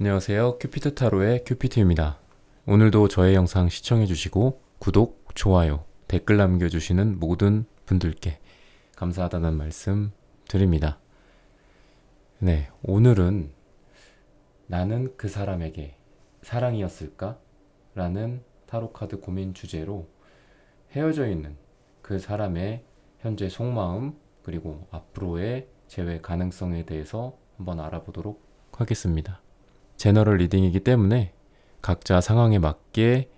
안녕하세요. 큐피트 타로의 큐피트입니다. 오늘도 저의 영상 시청해주시고 구독, 좋아요, 댓글 남겨주시는 모든 분들께 감사하다는 말씀 드립니다. 네, 오늘은 나는 그 사람에게 사랑이었을까? 라는 타로 카드 고민 주제로 헤어져 있는 그 사람의 현재 속마음 그리고 앞으로의 재회 가능성에 대해서 한번 알아보도록 하겠습니다. 제너럴 리딩이기 때문에 각자 상황에 맞게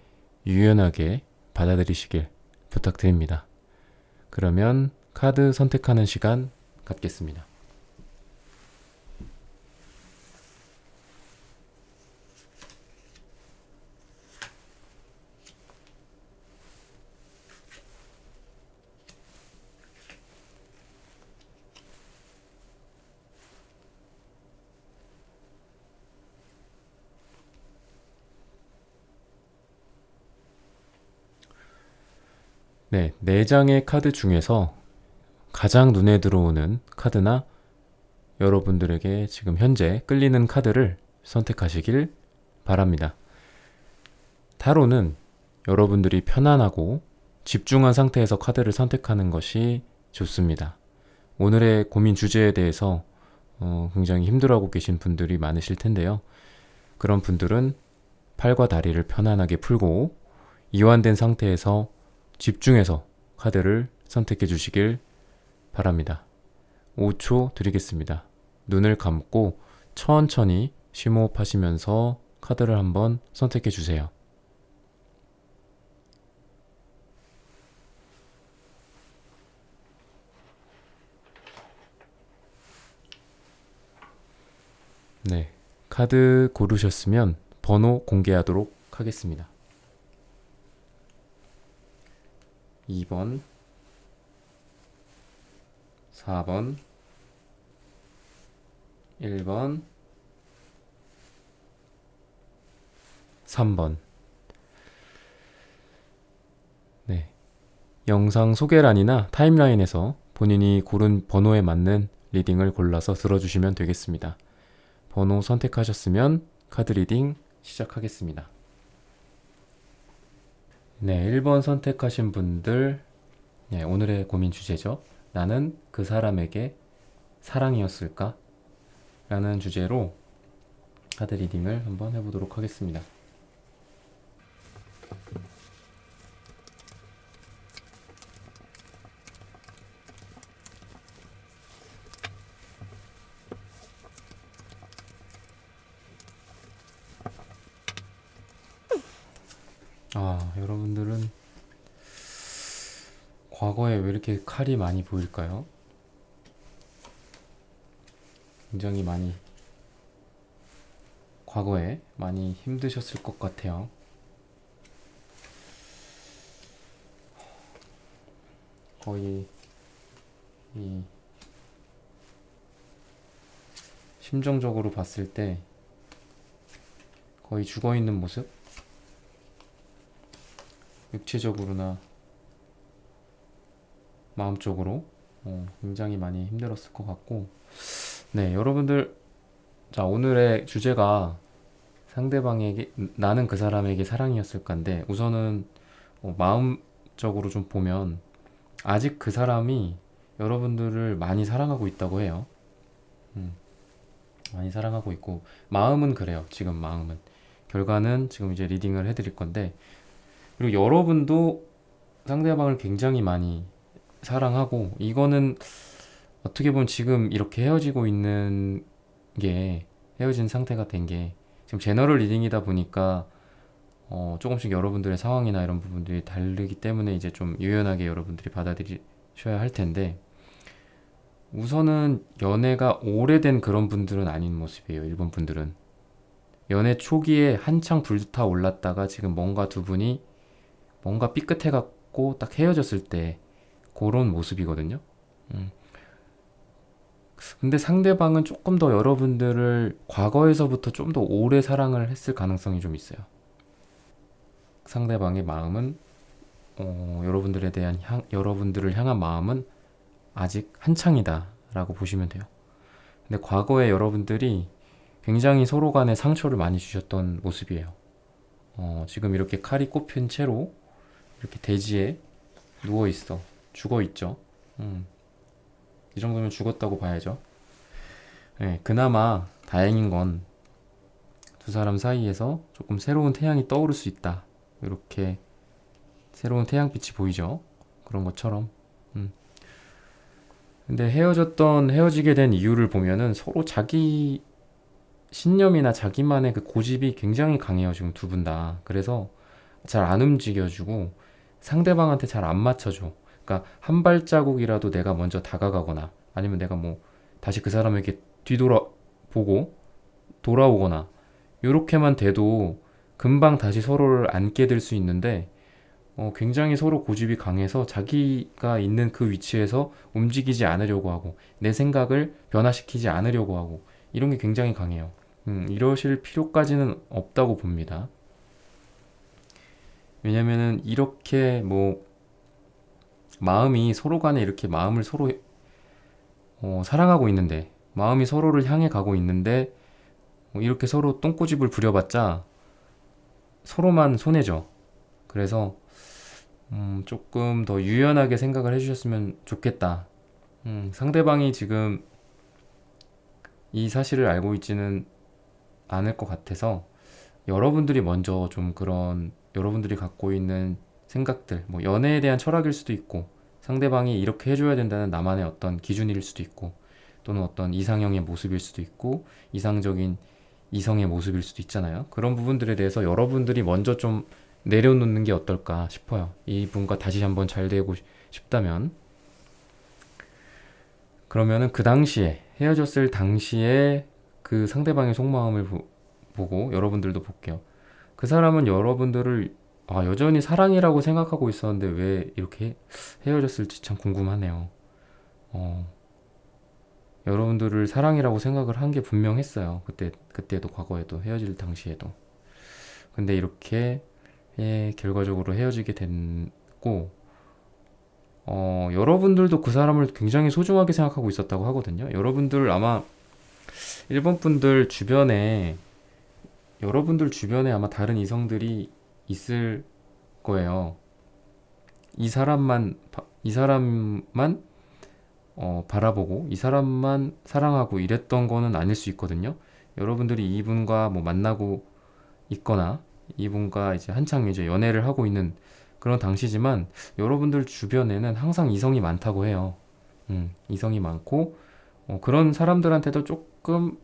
유연하게 받아들이시길 부탁드립니다. 그러면 카드 선택하는 시간 갖겠습니다. 네, 4장의 카드 중에서 가장 눈에 들어오는 카드나 여러분들에게 지금 현재 끌리는 카드를 선택하시길 바랍니다. 타로는 여러분들이 편안하고 집중한 상태에서 카드를 선택하는 것이 좋습니다. 오늘의 고민 주제에 대해서 굉장히 힘들어하고 계신 분들이 많으실 텐데요. 그런 분들은 팔과 다리를 편안하게 풀고 이완된 상태에서 집중해서 카드를 선택해 주시길 바랍니다. 5초 드리겠습니다. 눈을 감고 천천히 심호흡하시면서 카드를 한번 선택해 주세요. 네, 카드 고르셨으면 번호 공개하도록 하겠습니다. 2번, 4번, 1번, 3번. 네. 영상 소개란이나 타임라인에서 본인이 고른 번호에 맞는 리딩을 골라서 들어주시면 되겠습니다. 번호 선택하셨으면 카드 리딩 시작하겠습니다. 네, 1번 선택하신 분들, 네, 오늘의 고민 주제죠. 나는 그 사람에게 사랑이었을까? 라는 주제로 카드 리딩을 한번 해보도록 하겠습니다. 여러분들은 과거에 왜 이렇게 칼이 많이 보일까요? 굉장히 많이 과거에 많이 힘드셨을 것 같아요. 거의 이 심정적으로 봤을 때 거의 죽어있는 모습? 육체적으로나 마음적으로 굉장히 많이 힘들었을 것 같고, 네, 여러분들, 자, 오늘의 주제가 상대방에게, 나는 그 사람에게 사랑이었을까인데, 우선은 마음적으로 좀 보면 아직 그 사람이 여러분들을 많이 사랑하고 있다고 해요. 많이 사랑하고 있고, 마음은 그래요. 지금 마음은. 결과는 지금 이제 리딩을 해드릴 건데, 그리고 여러분도 상대방을 굉장히 많이 사랑하고, 이거는 어떻게 보면 지금 이렇게 헤어지고 있는 게, 헤어진 상태가 된 게 지금 제너럴 리딩이다 보니까 조금씩 여러분들의 상황이나 이런 부분들이 다르기 때문에 이제 좀 유연하게 여러분들이 받아들이셔야 할 텐데, 우선은 연애가 오래된 그런 분들은 아닌 모습이에요. 일본 분들은 연애 초기에 한창 불타 올랐다가 지금 뭔가 두 분이 뭔가 삐끗해 갖고 딱 헤어졌을 때 그런 모습이거든요. 음. 근데 상대방은 조금 더 여러분들을 과거에서부터 좀 더 오래 사랑을 했을 가능성이 좀 있어요. 상대방의 마음은 여러분들에 대한 여러분들을 향한 마음은 아직 한창이다 라고 보시면 돼요. 근데 과거에 여러분들이 굉장히 서로 간에 상처를 많이 주셨던 모습이에요. 지금 이렇게 칼이 꼽힌 채로 이렇게 대지에 누워 있어. 죽어 있죠. 음, 이 정도면 죽었다고 봐야죠. 네, 그나마 다행인 건 두 사람 사이에서 조금 새로운 태양이 떠오를 수 있다. 이렇게 새로운 태양빛이 보이죠. 그런 것처럼. 음. 근데 헤어지게 된 이유를 보면은 서로 자기 신념이나 자기만의 그 고집이 굉장히 강해요, 지금 두 분 다. 그래서 잘 안 움직여주고 상대방한테 잘 안 맞춰줘. 그러니까 한 발자국이라도 내가 먼저 다가가거나 아니면 내가 뭐 다시 그 사람에게 뒤돌아보고 돌아오거나 요렇게만 돼도 금방 다시 서로를 안게 될 수 있는데 굉장히 서로 고집이 강해서 자기가 있는 그 위치에서 움직이지 않으려고 하고 내 생각을 변화시키지 않으려고 하고 이런 게 굉장히 강해요. 이러실 필요까지는 없다고 봅니다. 왜냐면은 이렇게 뭐 마음이 서로 간에 이렇게 마음을 서로 사랑하고 있는데 마음이 서로를 향해 가고 있는데 이렇게 서로 똥꼬집을 부려봤자 서로만 손해죠. 그래서 조금 더 유연하게 생각을 해주셨으면 좋겠다. 상대방이 지금 이 사실을 알고 있지는 않을 것 같아서 여러분들이 먼저 좀 그런 여러분들이 갖고 있는 생각들, 뭐 연애에 대한 철학일 수도 있고 상대방이 이렇게 해줘야 된다는 나만의 어떤 기준일 수도 있고 또는 어떤 이상형의 모습일 수도 있고 이상적인 이성의 모습일 수도 있잖아요. 그런 부분들에 대해서 여러분들이 먼저 좀 내려놓는 게 어떨까 싶어요. 이분과 다시 한번 잘 되고 싶다면 그러면은 그 당시에 헤어졌을 당시에 그 상대방의 속마음을 보고 여러분들도 볼게요. 그 사람은 여러분들을 여전히 사랑이라고 생각하고 있었는데 왜 이렇게 헤어졌을지 참 궁금하네요. 어, 여러분들을 사랑이라고 생각을 한 게 분명했어요. 그때도 과거에도 헤어질 당시에도. 근데 이렇게 결과적으로 헤어지게 됐고, 여러분들도 그 사람을 굉장히 소중하게 생각하고 있었다고 하거든요. 여러분들 아마 일본 분들 주변에 여러분들 주변에 아마 다른 이성들이 있을 거예요. 이 사람만 바라보고 이 사람만 사랑하고 이랬던 거는 아닐 수 있거든요. 여러분들이 이분과 뭐 만나고 있거나 이분과 이제 한창 이제 연애를 하고 있는 그런 당시지만 여러분들 주변에는 항상 이성이 많다고 해요. 이성이 많고 그런 사람들한테도 조금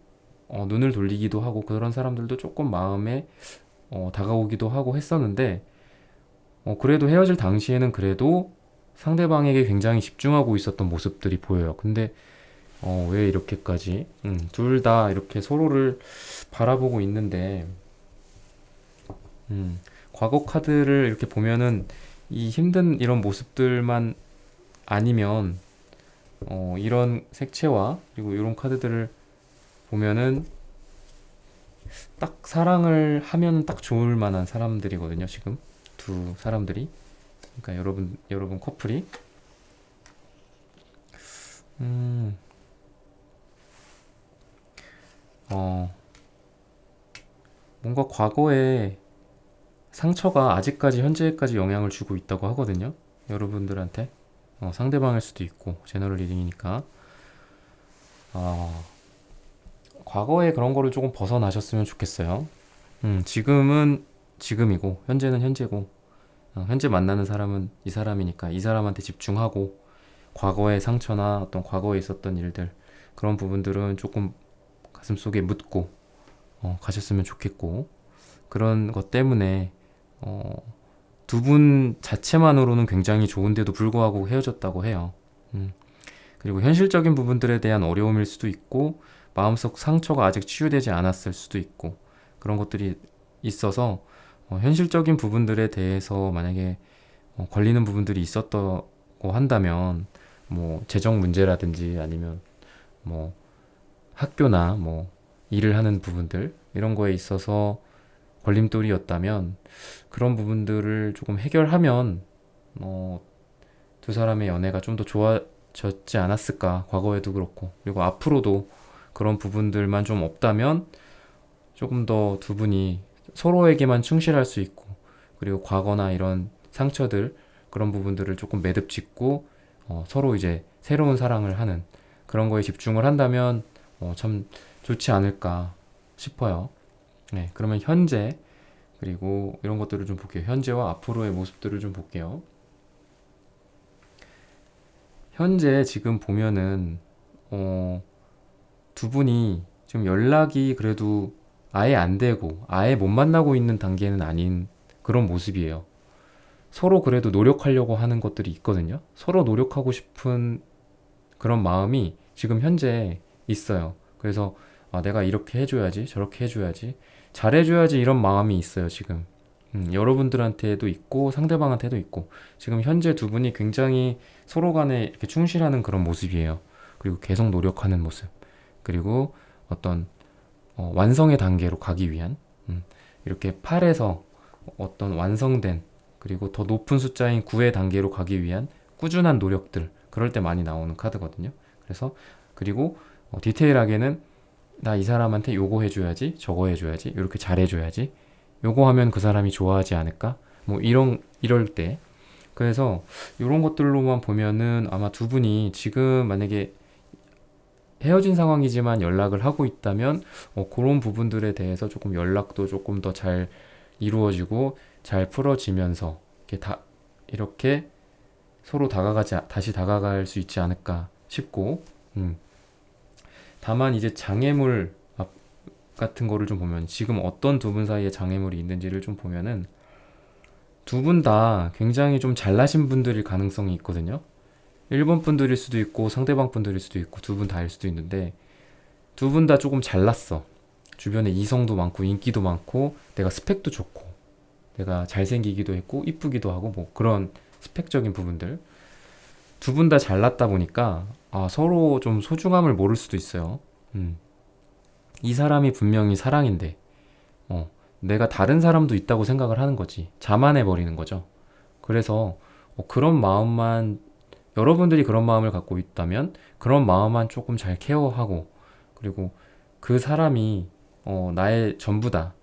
눈을 돌리기도 하고 그런 사람들도 조금 마음에 다가오기도 하고 했었는데 그래도 헤어질 당시에는 그래도 상대방에게 굉장히 집중하고 있었던 모습들이 보여요. 근데 왜 이렇게까지 둘 다 이렇게 서로를 바라보고 있는데 과거 카드를 이렇게 보면은 이 힘든 이런 모습들만 아니면 이런 색채와 그리고 이런 카드들을 보면은 딱 사랑을 하면 딱 좋을 만한 사람들이거든요. 지금 두 사람들이 그러니까 여러분 커플이 음, 어, 뭔가 과거에 상처가 아직까지 현재까지 영향을 주고 있다고 하거든요. 여러분들한테 상대방일 수도 있고 제너럴 리딩이니까 어, 과거에 그런 거를 조금 벗어나셨으면 좋겠어요. 지금은 지금이고 현재는 현재고 현재 만나는 사람은 이 사람이니까 이 사람한테 집중하고 과거의 상처나 어떤 과거에 있었던 일들 그런 부분들은 조금 가슴속에 묻고 가셨으면 좋겠고 그런 것 때문에 어, 두 분 자체만으로는 굉장히 좋은데도 불구하고 헤어졌다고 해요. 음, 그리고 현실적인 부분들에 대한 어려움일 수도 있고 마음속 상처가 아직 치유되지 않았을 수도 있고 그런 것들이 있어서 현실적인 부분들에 대해서 만약에 걸리는 부분들이 있었다고 한다면 뭐 재정 문제라든지 아니면 뭐 학교나 뭐 일을 하는 부분들 이런 거에 있어서 걸림돌이었다면 그런 부분들을 조금 해결하면 어, 두 사람의 연애가 좀 더 좋아졌지 않았을까 과거에도 그렇고 그리고 앞으로도 그런 부분들만 좀 없다면 조금 더 두 분이 서로에게만 충실할 수 있고, 그리고 과거나 이런 상처들, 그런 부분들을 조금 매듭 짓고 서로 이제 새로운 사랑을 하는 그런 거에 집중을 한다면 참 좋지 않을까 싶어요. 네, 그러면 현재, 그리고 이런 것들을 좀 볼게요. 현재와 앞으로의 모습들을 좀 볼게요. 현재 지금 보면은 어, 두 분이 지금 연락이 그래도 아예 안 되고 아예 못 만나고 있는 단계는 아닌 그런 모습이에요. 서로 그래도 노력하려고 하는 것들이 있거든요. 서로 노력하고 싶은 그런 마음이 지금 현재 있어요. 그래서 내가 이렇게 해줘야지, 저렇게 해줘야지, 잘해줘야지 이런 마음이 있어요, 지금. 여러분들한테도 있고 상대방한테도 있고 지금 현재 두 분이 굉장히 서로 간에 이렇게 충실하는 그런 모습이에요. 그리고 계속 노력하는 모습. 그리고 어떤 완성의 단계로 가기 위한 이렇게 8에서 어떤 완성된 그리고 더 높은 숫자인 9의 단계로 가기 위한 꾸준한 노력들 그럴 때 많이 나오는 카드거든요. 그래서 그리고 디테일하게는 나 이 사람한테 요거 해줘야지 저거 해줘야지 이렇게 잘해줘야지 요거 하면 그 사람이 좋아하지 않을까 뭐 이럴 때 그래서 이런 것들로만 보면은 아마 두 분이 지금 만약에 헤어진 상황이지만 연락을 하고 있다면 그런 부분들에 대해서 조금 연락도 조금 더 잘 이루어지고 잘 풀어지면서 이렇게 서로 다시 다가갈 수 있지 않을까 싶고 다만 이제 장애물 같은 거를 좀 보면 지금 어떤 두 분 사이에 장애물이 있는지를 좀 보면은 두 분 다 굉장히 좀 잘나신 분들일 가능성이 있거든요. 1번 분들일 수도 있고 상대방 분들일 수도 있고 두 분 다일 수도 있는데 두 분 다 조금 잘났어. 주변에 이성도 많고 인기도 많고 내가 스펙도 좋고 내가 잘생기기도 했고 이쁘기도 하고 뭐 그런 스펙적인 부분들 두 분 다 잘났다 보니까 서로 좀 소중함을 모를 수도 있어요. 이 사람이 분명히 사랑인데 내가 다른 사람도 있다고 생각을 하는 거지. 자만해 버리는 거죠. 그래서 그런 마음만 여러분들이 그런 마음을 갖고 있다면 그런 마음만 조금 잘 케어하고 그리고 그 사람이 나의 전부다.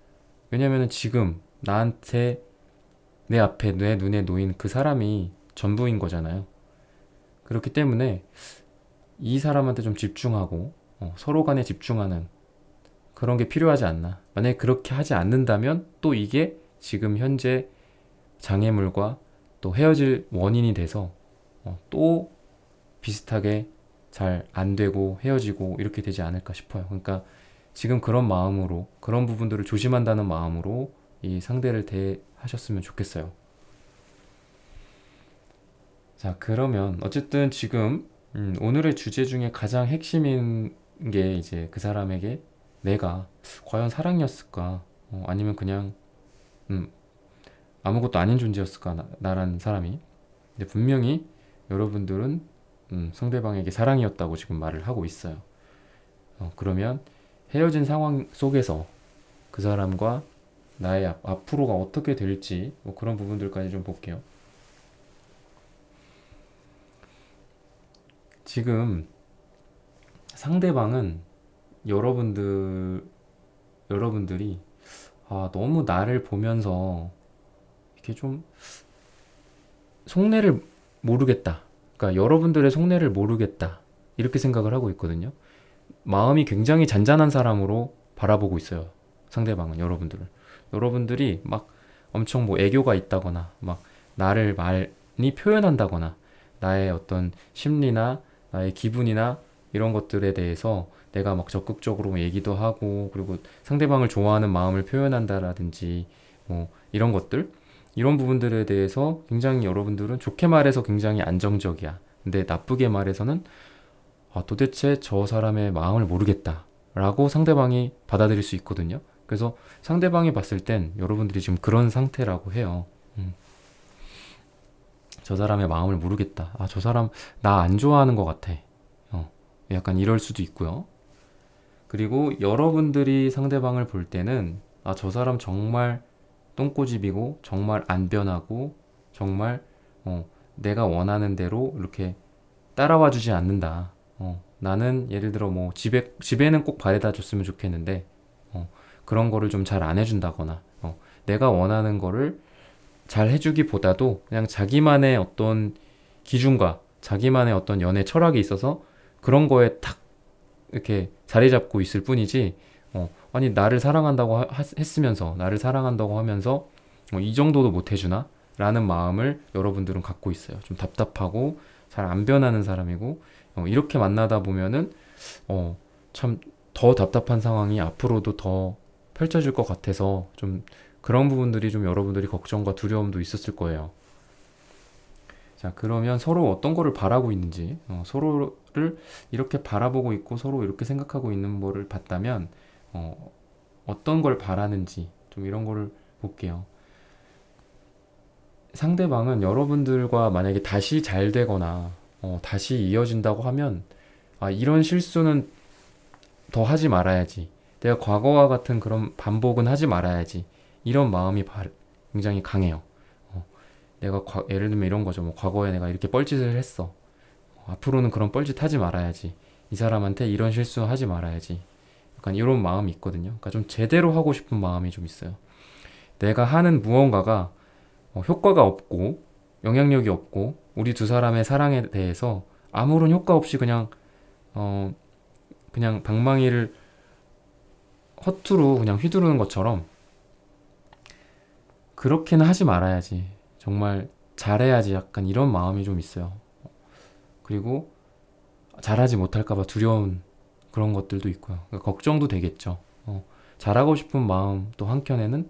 왜냐면은 지금 나한테 내 앞에 내 눈에 놓인 그 사람이 전부인 거잖아요. 그렇기 때문에 이 사람한테 좀 집중하고 서로 간에 집중하는 그런 게 필요하지 않나. 만약에 그렇게 하지 않는다면 또 이게 지금 현재 장애물과 또 헤어질 원인이 돼서 또 비슷하게 잘 안 되고 헤어지고 이렇게 되지 않을까 싶어요. 그러니까 지금 그런 마음으로 그런 부분들을 조심한다는 마음으로 이 상대를 대하셨으면 좋겠어요. 자, 그러면 어쨌든 지금 오늘의 주제 중에 가장 핵심인 게 이제 그 사람에게 내가 과연 사랑이었을까? 아니면 그냥 음, 아무것도 아닌 존재였을까? 나라는 사람이. 근데 분명히 여러분들은 상대방에게 사랑이었다고 지금 말을 하고 있어요. 그러면 헤어진 상황 속에서 그 사람과 나의 앞으로가 어떻게 될지 뭐 그런 부분들까지 좀 볼게요. 지금 상대방은 여러분들이 너무 나를 보면서 이렇게 좀 속내를 모르겠다. 그러니까 여러분들의 속내를 모르겠다. 이렇게 생각을 하고 있거든요. 마음이 굉장히 잔잔한 사람으로 바라보고 있어요. 상대방은 여러분들이 막 엄청 뭐 애교가 있다거나 막 나를 많이 표현한다거나 나의 어떤 심리나 나의 기분이나 이런 것들에 대해서 내가 막 적극적으로 얘기도 하고 그리고 상대방을 좋아하는 마음을 표현한다라든지 뭐 이런 것들 이런 부분들에 대해서 굉장히 여러분들은 좋게 말해서 굉장히 안정적이야. 근데 나쁘게 말해서는 도대체 저 사람의 마음을 모르겠다 라고 상대방이 받아들일 수 있거든요. 그래서 상대방이 봤을 땐 여러분들이 지금 그런 상태라고 해요. 저 사람의 마음을 모르겠다. 저 사람 나 안 좋아하는 것 같아. 약간 이럴 수도 있고요. 그리고 여러분들이 상대방을 볼 때는 저 사람 정말 똥꼬집이고 정말 안 변하고 정말 내가 원하는 대로 이렇게 따라와 주지 않는다. 나는 예를 들어 뭐 집에는 꼭 바래다 줬으면 좋겠는데 그런 거를 좀 잘 안 해준다거나 내가 원하는 거를 잘 해주기보다도 그냥 자기만의 어떤 기준과 자기만의 어떤 연애 철학이 있어서 그런 거에 탁 이렇게 자리 잡고 있을 뿐이지 아니 나를 사랑한다고 했으면서 나를 사랑한다고 하면서 이 정도도 못 해주나? 라는 마음을 여러분들은 갖고 있어요. 좀 답답하고 잘 안 변하는 사람이고 이렇게 만나다 보면은 참 더 답답한 상황이 앞으로도 더 펼쳐질 것 같아서 좀 그런 부분들이 좀 여러분들이 걱정과 두려움도 있었을 거예요. 자, 그러면 서로 어떤 거를 바라고 있는지, 서로를 이렇게 바라보고 있고 서로 이렇게 생각하고 있는 거를 봤다면, 어떤 걸 바라는지 좀 이런 거를 볼게요. 상대방은 여러분들과 만약에 다시 잘 되거나, 다시 이어진다고 하면, 아, 이런 실수는 더 하지 말아야지. 내가 과거와 같은 그런 반복은 하지 말아야지. 이런 마음이 굉장히 강해요. 어, 예를 들면 이런 거죠. 뭐 과거에 내가 이렇게 뻘짓을 했어. 앞으로는 그런 뻘짓 하지 말아야지. 이 사람한테 이런 실수 하지 말아야지. 약간 이런 마음이 있거든요. 그러니까 좀 제대로 하고 싶은 마음이 좀 있어요. 내가 하는 무언가가 효과가 없고 영향력이 없고 우리 두 사람의 사랑에 대해서 아무런 효과 없이 어, 그냥 방망이를 허투루 그냥 휘두르는 것처럼 그렇게는 하지 말아야지. 정말 잘해야지. 약간 이런 마음이 좀 있어요. 그리고 잘하지 못할까봐 두려운 그런 것들도 있고요. 그러니까 걱정도 되겠죠. 잘하고 싶은 마음 또 한켠에는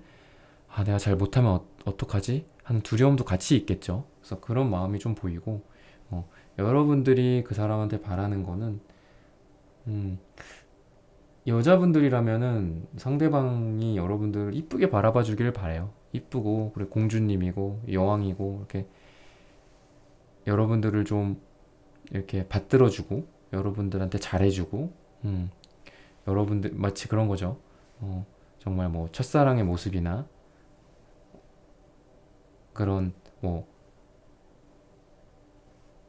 아, 내가 잘 못하면 어떡하지? 하는 두려움도 같이 있겠죠. 그래서 그런 마음이 좀 보이고, 여러분들이 그 사람한테 바라는 거는, 음, 여자분들이라면은 상대방이 여러분들을 이쁘게 바라봐 주길 바래요. 이쁘고, 그래, 공주님이고, 여왕이고, 이렇게 여러분들을 좀 이렇게 받들어주고, 여러분들한테 잘해주고, 음, 여러분들, 마치 그런 거죠. 정말 뭐, 첫사랑의 모습이나, 그런, 뭐,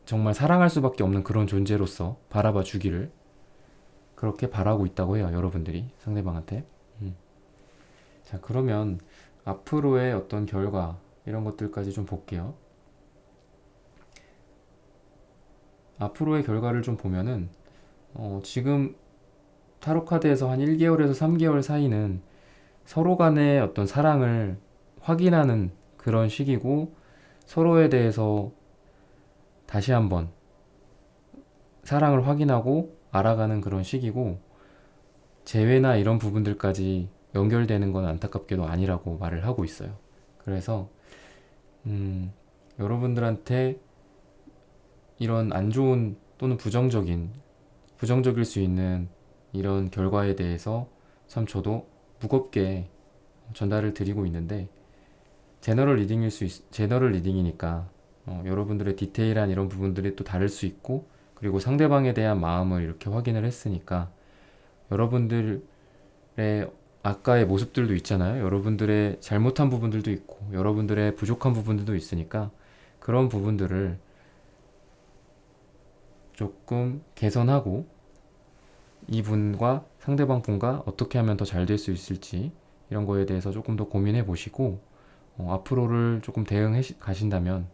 정말 사랑할 수밖에 없는 그런 존재로서 바라봐 주기를 그렇게 바라고 있다고 해요. 여러분들이 상대방한테. 음. 자, 그러면 앞으로의 어떤 결과 이런 것들까지 좀 볼게요. 앞으로의 결과를 좀 보면은 지금 타로 카드에서 한 1개월에서 3개월 사이는 서로 간의 어떤 사랑을 확인하는 그런 시기고 서로에 대해서 다시 한번 사랑을 확인하고 알아가는 그런 시기고 재회나 이런 부분들까지 연결되는 건 안타깝게도 아니라고 말을 하고 있어요. 그래서 여러분들한테 이런 안 좋은 또는 부정적일 수 있는 이런 결과에 대해서 참 저도 무겁게 전달을 드리고 있는데 제너럴 리딩이니까 여러분들의 디테일한 이런 부분들이 또 다를 수 있고 그리고 상대방에 대한 마음을 이렇게 확인을 했으니까 여러분들의 아까의 모습들도 있잖아요. 여러분들의 잘못한 부분들도 있고 여러분들의 부족한 부분들도 있으니까 그런 부분들을 조금 개선하고 이분과 상대방 분과 어떻게 하면 더 잘 될 수 있을지 이런 거에 대해서 조금 더 고민해 보시고 앞으로를 조금 대응해 가신다면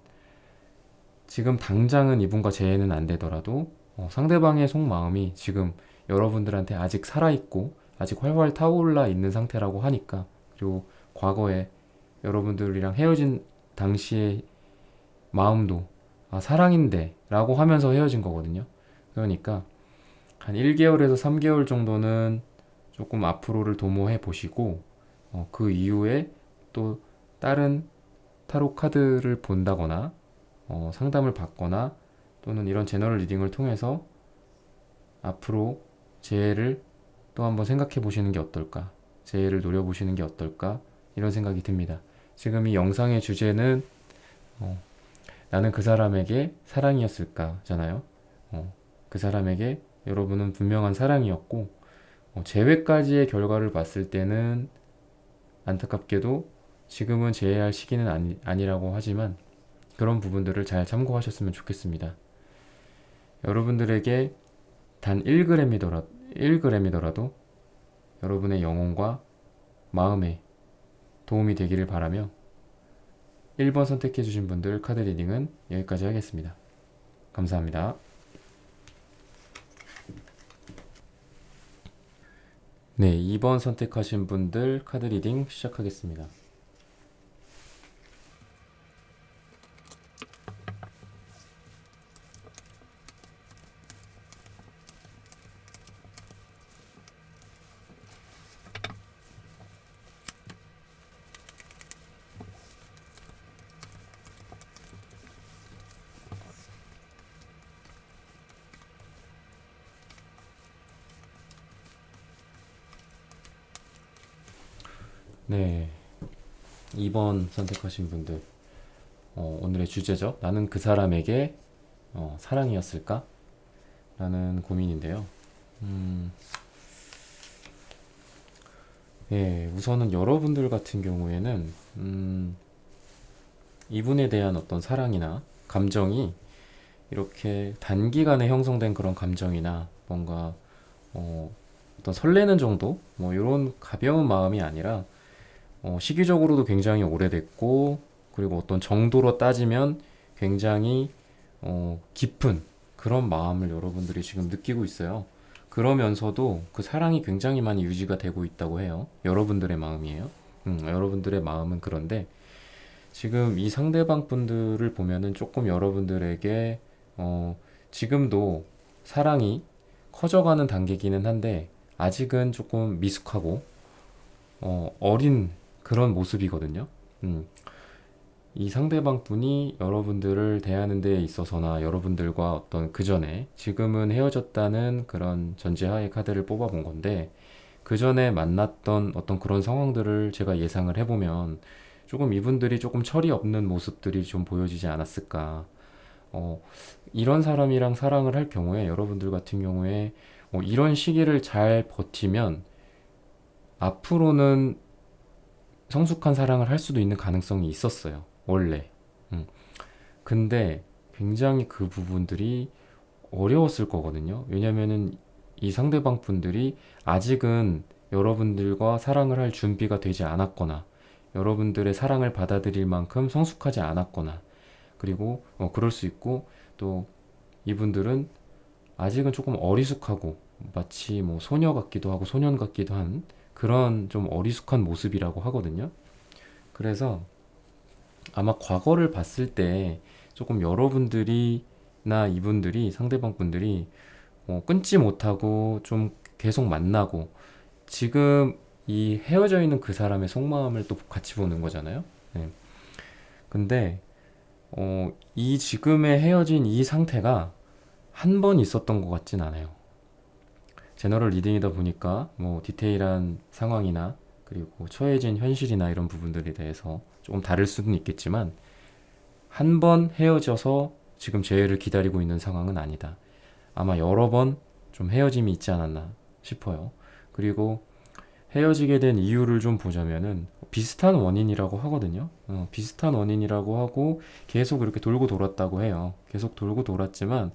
지금 당장은 이분과 재회는 안 되더라도 상대방의 속마음이 지금 여러분들한테 아직 살아있고 아직 활활 타올라 있는 상태라고 하니까 그리고 과거에 여러분들이랑 헤어진 당시의 마음도 아, 사랑인데 라고 하면서 헤어진 거거든요. 그러니까 한 1개월에서 3개월 정도는 조금 앞으로를 도모해 보시고 그 이후에 또 다른 타로 카드를 본다거나 상담을 받거나 또는 이런 제너럴 리딩을 통해서 앞으로 재해를 또 한번 생각해 보시는 게 어떨까? 재해를 노려보시는 게 어떨까? 이런 생각이 듭니다. 지금 이 영상의 주제는 어, 나는 그 사람에게 사랑이었을까잖아요. 그 사람에게 여러분은 분명한 사랑이었고 재회까지의 결과를 봤을 때는 안타깝게도 지금은 재회할 시기는 아니라고 하지만 그런 부분들을 잘 참고하셨으면 좋겠습니다. 여러분들에게 단 1g이더라도 여러분의 영혼과 마음에 도움이 되기를 바라며 1번 선택해주신 분들 카드 리딩은 여기까지 하겠습니다. 감사합니다. 네, 2번 선택하신 분들 카드 리딩 시작하겠습니다. 네, 2번 선택하신 분들 오늘의 주제죠. 나는 그 사람에게 사랑이었을까? 라는 고민인데요. 예, 우선은 여러분들 같은 경우에는 이분에 대한 어떤 사랑이나 감정이 이렇게 단기간에 형성된 그런 감정이나 뭔가 어떤 설레는 정도? 뭐 이런 가벼운 마음이 아니라 시기적으로도 굉장히 오래됐고 그리고 어떤 정도로 따지면 굉장히 깊은 그런 마음을 여러분들이 지금 느끼고 있어요. 그러면서도 그 사랑이 굉장히 많이 유지가 되고 있다고 해요. 여러분들의 마음이에요. 여러분들의 마음은 그런데 지금 이 상대방 분들을 보면은 조금 여러분들에게 지금도 사랑이 커져가는 단계기는 한데 아직은 조금 미숙하고 어린 그런 모습이거든요. 이 상대방 분이 여러분들을 대하는 데 있어서나 여러분들과 어떤 그 전에 지금은 헤어졌다는 그런 전제하에 카드를 뽑아본 건데 그 전에 만났던 어떤 그런 상황들을 제가 예상을 해보면 조금 이분들이 조금 철이 없는 모습들이 좀 보여지지 않았을까. 이런 사람이랑 사랑을 할 경우에 여러분들 같은 경우에 이런 시기를 잘 버티면 앞으로는 성숙한 사랑을 할 수도 있는 가능성이 있었어요. 원래. 근데 굉장히 그 부분들이 어려웠을 거거든요. 왜냐면은 이 상대방 분들이 아직은 여러분들과 사랑을 할 준비가 되지 않았거나 여러분들의 사랑을 받아들일 만큼 성숙하지 않았거나 그리고 그럴 수 있고 또 이분들은 아직은 조금 어리숙하고 마치 뭐 소녀 같기도 하고 소년 같기도 한 그런 좀 어리숙한 모습이라고 하거든요. 그래서 아마 과거를 봤을 때 조금 여러분들이나 이분들이 상대방 분들이 끊지 못하고 좀 계속 만나고 지금 이 헤어져 있는 그 사람의 속마음을 또 같이 보는 거잖아요. 네. 근데 이 지금의 헤어진 이 상태가 한 번 있었던 것 같진 않아요. 제너럴 리딩이다 보니까 뭐 디테일한 상황이나 그리고 처해진 현실이나 이런 부분들에 대해서 조금 다를 수는 있겠지만 한 번 헤어져서 지금 재회를 기다리고 있는 상황은 아니다. 아마 여러 번 좀 헤어짐이 있지 않았나 싶어요. 그리고 헤어지게 된 이유를 좀 보자면은 비슷한 원인이라고 하거든요. 비슷한 원인이라고 하고 계속 이렇게 돌고 돌았다고 해요. 계속 돌고 돌았지만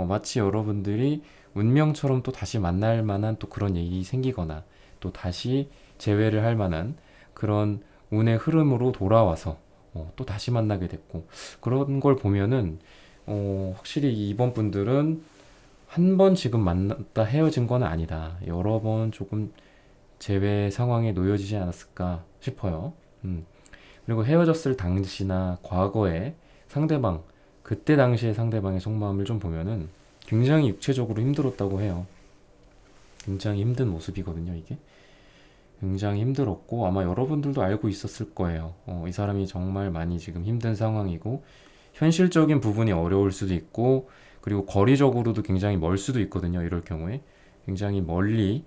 마치 여러분들이 운명처럼 또 다시 만날 만한 또 그런 일이 생기거나 또 다시 재회를 할 만한 그런 운의 흐름으로 돌아와서 또 다시 만나게 됐고 그런 걸 보면은 확실히 이번 분들은 한 번 지금 만났다 헤어진 건 아니다. 여러 번 조금 재회 상황에 놓여지지 않았을까 싶어요. 그리고 헤어졌을 당시나 과거에 상대방, 그때 당시에 상대방의 속마음을 좀 보면은 굉장히 육체적으로 힘들었다고 해요. 굉장히 힘든 모습이거든요, 이게. 굉장히 힘들었고 아마 여러분들도 알고 있었을 거예요. 이 사람이 정말 많이 지금 힘든 상황이고 현실적인 부분이 어려울 수도 있고 그리고 거리적으로도 굉장히 멀 수도 있거든요. 이럴 경우에 굉장히 멀리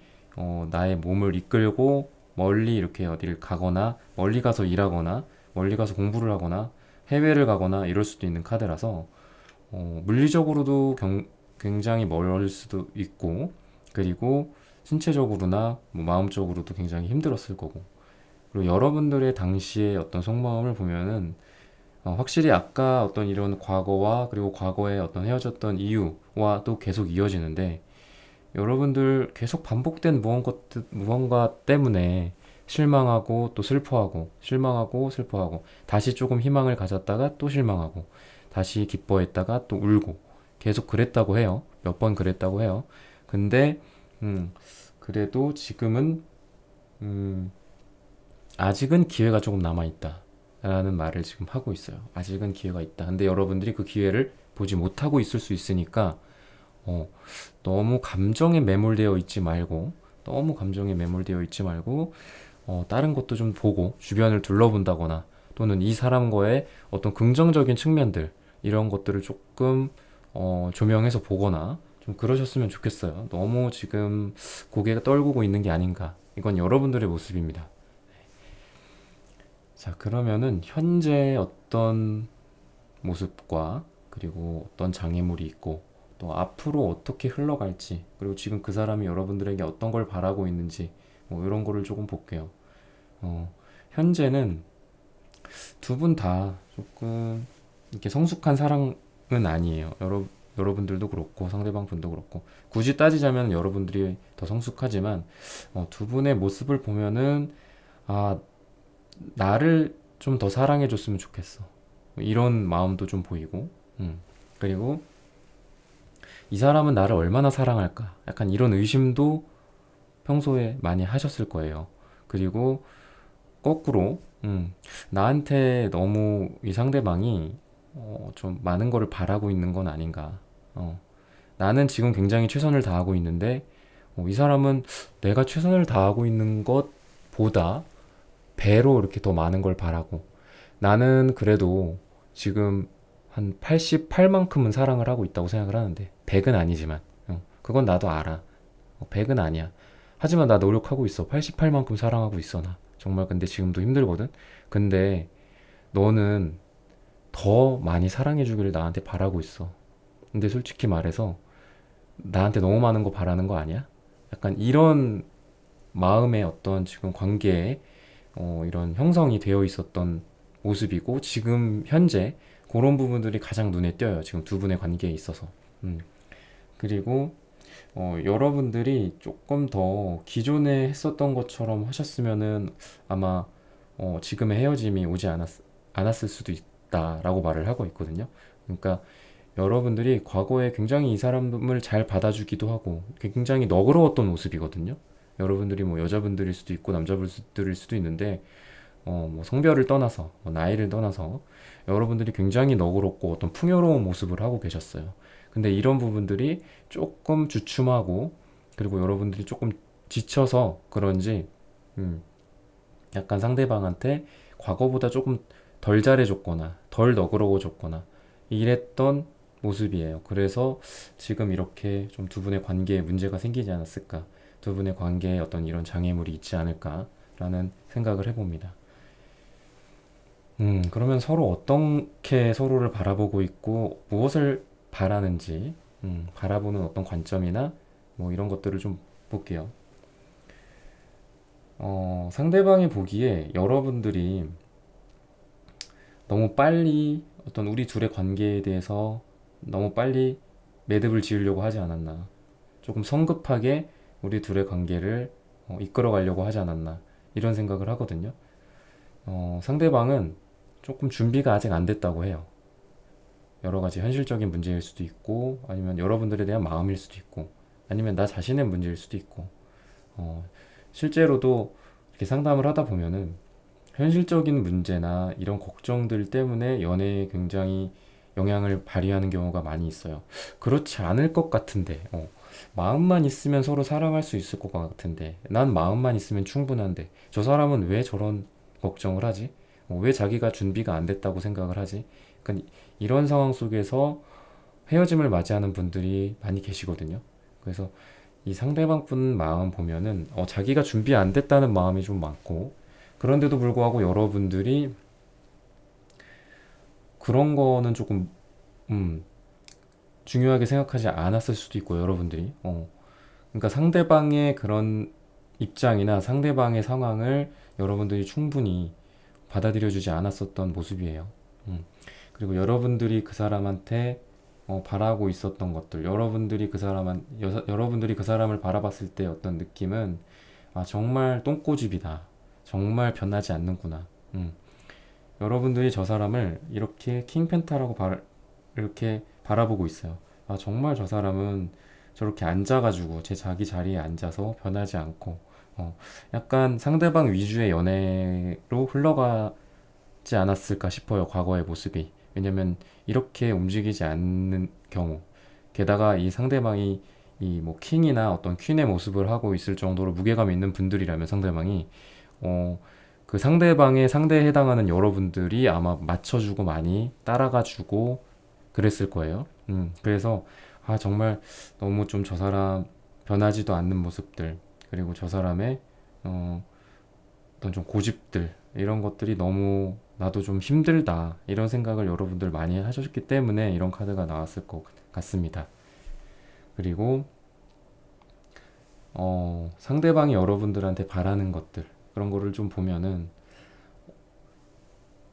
나의 몸을 이끌고 멀리 이렇게 어디를 가거나 멀리 가서 일하거나 멀리 가서 공부를 하거나 해외를 가거나 이럴 수도 있는 카드라서 물리적으로도 굉장히 멀 수도 있고 그리고 신체적으로나 뭐 마음적으로도 굉장히 힘들었을 거고 그리고 여러분들의 당시의 어떤 속마음을 보면은 확실히 아까 어떤 이런 과거와 그리고 과거의 어떤 헤어졌던 이유와 또 계속 이어지는데 여러분들 계속 반복된 무언가 때문에 실망하고 또 슬퍼하고 실망하고 슬퍼하고 다시 조금 희망을 가졌다가 또 실망하고 다시 기뻐했다가 또 울고 계속 그랬다고 해요. 몇 번 그랬다고 해요. 근데 그래도 지금은 음, 아직은 기회가 조금 남아있다 라는 말을 지금 하고 있어요. 아직은 기회가 있다. 근데 여러분들이 그 기회를 보지 못하고 있을 수 있으니까 어, 너무 감정에 매몰되어 있지 말고 너무 감정에 매몰되어 있지 말고 다른 것도 좀 보고 주변을 둘러본다거나 또는 이 사람과의 어떤 긍정적인 측면들 이런 것들을 조금 조명해서 보거나 좀 그러셨으면 좋겠어요. 너무 지금 고개가 떨구고 있는 게 아닌가. 이건 여러분들의 모습입니다. 자, 그러면은 현재 어떤 모습과 그리고 어떤 장애물이 있고 또 앞으로 어떻게 흘러갈지 그리고 지금 그 사람이 여러분들에게 어떤 걸 바라고 있는지 뭐 이런 거를 조금 볼게요. 현재는 두 분 다 조금 이렇게 성숙한 사랑은 아니에요. 여러분들도 그렇고 상대방 분도 그렇고 굳이 따지자면 여러분들이 더 성숙하지만 두 분의 모습을 보면은 아, 나를 좀 더 사랑해 줬으면 좋겠어. 이런 마음도 좀 보이고 그리고 이 사람은 나를 얼마나 사랑할까? 약간 이런 의심도 평소에 많이 하셨을 거예요. 그리고 거꾸로 나한테 너무 이 상대방이 좀 많은 거를 바라고 있는 건 아닌가. 나는 지금 굉장히 최선을 다하고 있는데 이 사람은 내가 최선을 다하고 있는 것보다 배로 이렇게 더 많은 걸 바라고 나는 그래도 지금 한 88만큼은 사랑을 하고 있다고 생각을 하는데 100은 아니지만 그건 나도 알아. 100은 아니야. 하지만 나 노력하고 있어. 88만큼 사랑하고 있어 나. 정말 근데 지금도 힘들거든. 근데 너는 더 많이 사랑해 주기를 나한테 바라고 있어. 근데 솔직히 말해서 나한테 너무 많은 거 바라는 거 아니야? 약간 이런 마음의 어떤 지금 관계에 이런 형성이 되어 있었던 모습이고 지금 현재 그런 부분들이 가장 눈에 띄어요. 지금 두 분의 관계에 있어서. 그리고 여러분들이 조금 더 기존에 했었던 것처럼 하셨으면은 아마 지금의 헤어짐이 오지 않았을 수도 있다라고 말을 하고 있거든요. 그러니까 여러분들이 과거에 굉장히 이 사람을 잘 받아주기도 하고 굉장히 너그러웠던 모습이거든요. 여러분들이 뭐 여자분들일 수도 있고 남자분들일 수도 있는데 뭐 성별을 떠나서 뭐 나이를 떠나서 여러분들이 굉장히 너그럽고 어떤 풍요로운 모습을 하고 계셨어요. 근데 이런 부분들이 조금 주춤하고 그리고 여러분들이 조금 지쳐서 그런지 음, 약간 상대방한테 과거보다 조금 덜 잘해줬거나 덜 너그러워졌거나 이랬던 모습이에요. 그래서 지금 이렇게 좀 두 분의 관계에 문제가 생기지 않았을까, 두 분의 관계에 어떤 이런 장애물이 있지 않을까라는 생각을 해봅니다. 그러면 서로 어떻게 서로를 바라보고 있고 무엇을 바라는지, 바라보는 어떤 관점이나 뭐 이런 것들을 좀 볼게요. 상대방이 보기에 여러분들이 너무 빨리 어떤 우리 둘의 관계에 대해서 너무 빨리 매듭을 지으려고 하지 않았나. 조금 성급하게 우리 둘의 관계를 이끌어 가려고 하지 않았나. 이런 생각을 하거든요. 상대방은 조금 준비가 아직 안 됐다고 해요. 여러 가지 현실적인 문제일 수도 있고, 아니면 여러분들에 대한 마음일 수도 있고, 아니면 나 자신의 문제일 수도 있고, 실제로도 이렇게 상담을 하다 보면은 현실적인 문제나 이런 걱정들 때문에 연애에 굉장히 영향을 발휘하는 경우가 많이 있어요. 그렇지 않을 것 같은데, 마음만 있으면 서로 사랑할 수 있을 것 같은데, 난 마음만 있으면 충분한데, 저 사람은 왜 저런 걱정을 하지? 왜 자기가 준비가 안 됐다고 생각을 하지? 그러니까 이런 상황 속에서 헤어짐을 맞이하는 분들이 많이 계시거든요. 그래서 이 상대방 분 마음 보면은 자기가 준비 안 됐다는 마음이 좀 많고 그런데도 불구하고 여러분들이 그런 거는 조금 음, 중요하게 생각하지 않았을 수도 있고 여러분들이 그러니까 상대방의 그런 입장이나 상대방의 상황을 여러분들이 충분히 받아들여주지 않았었던 모습이에요. 그리고 여러분들이 그 사람한테 바라고 있었던 것들, 여러분들이 그 사람을 바라봤을 때 어떤 느낌은 아, 정말 똥꼬집이다. 정말 변하지 않는구나. 여러분들이 저 사람을 이렇게 킹펜타라고 이렇게 바라보고 있어요. 아, 정말 저 사람은 저렇게 앉아가지고 제 자기 자리에 앉아서 변하지 않고 어, 약간 상대방 위주의 연애로 흘러가지 않았을까 싶어요. 과거의 모습이. 왜냐면 이렇게 움직이지 않는 경우, 게다가 이 상대방이 이 뭐 킹이나 어떤 퀸의 모습을 하고 있을 정도로 무게감 있는 분들이라면 상대방이 어, 그 상대방의 상대에 해당하는 여러분들이 아마 맞춰주고 많이 따라가주고 그랬을 거예요. 그래서 아, 정말 너무 좀 저 사람 변하지도 않는 모습들, 그리고 저 사람의 어, 어떤 좀 고집들, 이런 것들이 너무 나도 좀 힘들다, 이런 생각을 여러분들 많이 하셨기 때문에 이런 카드가 나왔을 것 같습니다. 그리고 상대방이 여러분들한테 바라는 것들, 그런 거를 좀 보면은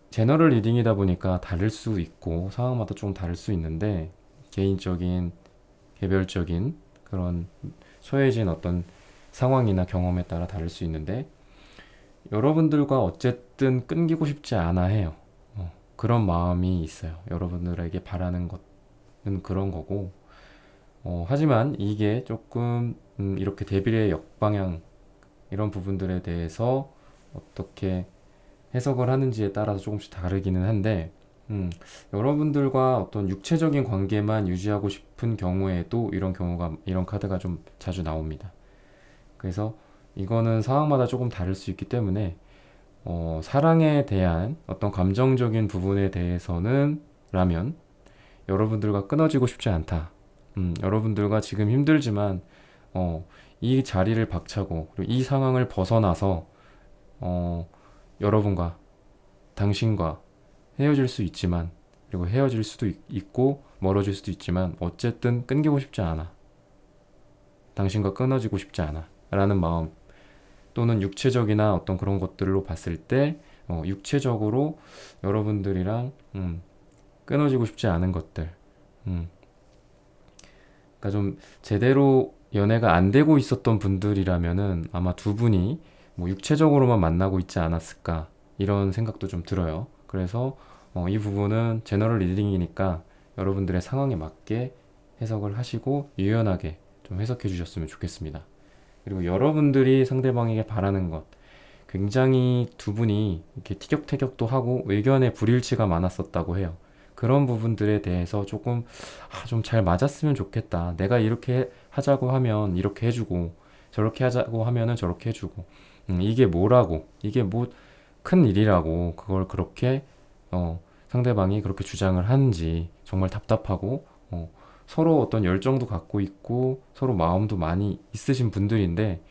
제너럴 리딩이다 보니까 다를 수 있고 상황마다 좀 다를 수 있는데, 개인적인 개별적인 그런 소외진 어떤 상황이나 경험에 따라 다를 수 있는데, 여러분들과 어쨌든 끊기고 싶지 않아 해요. 그런 마음이 있어요. 여러분들에게 바라는 것은 그런 거고, 하지만 이게 조금 이렇게 대비의 역방향, 이런 부분들에 대해서 어떻게 해석을 하는지에 따라서 조금씩 다르기는 한데, 여러분들과 어떤 육체적인 관계만 유지하고 싶은 경우에도 이런 카드가 좀 자주 나옵니다. 그래서 이거는 상황마다 조금 다를 수 있기 때문에, 사랑에 대한 어떤 감정적인 부분에 대해서는 라면 여러분들과 끊어지고 싶지 않다. 여러분들과 지금 힘들지만 이 자리를 박차고, 그리고 이 상황을 벗어나서 어, 여러분과 당신과 헤어질 수 있지만, 그리고 헤어질 수도 있고 멀어질 수도 있지만 어쨌든 끊기고 싶지 않아. 당신과 끊어지고 싶지 않아. 라는 마음, 또는 육체적이나 어떤 그런 것들로 봤을 때 육체적으로 여러분들이랑 끊어지고 싶지 않은 것들. 음, 그러니까 좀 제대로 연애가 안 되고 있었던 분들이라면은 아마 두 분이 뭐 육체적으로만 만나고 있지 않았을까, 이런 생각도 좀 들어요. 그래서 이 부분은 제너럴 리딩이니까 여러분들의 상황에 맞게 해석을 하시고 유연하게 좀 해석해 주셨으면 좋겠습니다. 그리고 여러분들이 상대방에게 바라는 것, 굉장히 두 분이 이렇게 티격태격도 하고 의견의 불일치가 많았었다고 해요. 그런 부분들에 대해서 조금 좀 잘 맞았으면 좋겠다. 내가 이렇게 하자고 하면 이렇게 해주고, 저렇게 하자고 하면은 저렇게 해주고, 이게 뭐라고, 이게 뭐 큰 일이라고 그걸 그렇게 상대방이 그렇게 주장을 하는지 정말 답답하고, 서로 어떤 열정도 갖고 있고 서로 마음도 많이 있으신 분들인데,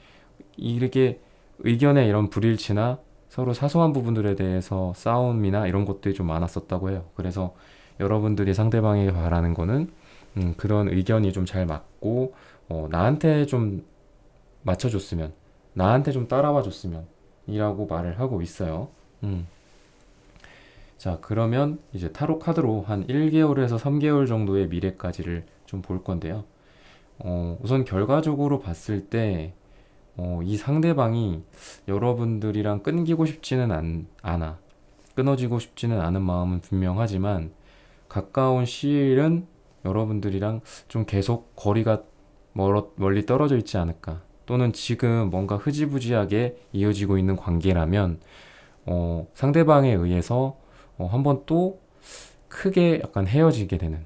이렇게 의견의 이런 불일치나 서로 사소한 부분들에 대해서 싸움이나 이런 것들이 좀 많았었다고 해요. 그래서 여러분들이 상대방에게 바라는 거는 그런 의견이 좀 잘 맞고, 나한테 좀 맞춰줬으면, 나한테 좀 따라와 줬으면 이라고 말을 하고 있어요. 음. 자, 그러면 이제 타로 카드로 한 1개월에서 3개월 정도의 미래까지를 좀 볼 건데요. 우선 결과적으로 봤을 때 이 상대방이 여러분들이랑 끊기고 싶지는 않아. 끊어지고 싶지는 않은 마음은 분명하지만 가까운 시일은 여러분들이랑 좀 계속 거리가 멀리 떨어져 있지 않을까. 또는 지금 뭔가 흐지부지하게 이어지고 있는 관계라면 상대방에 의해서 한번 또 크게 약간 헤어지게 되는,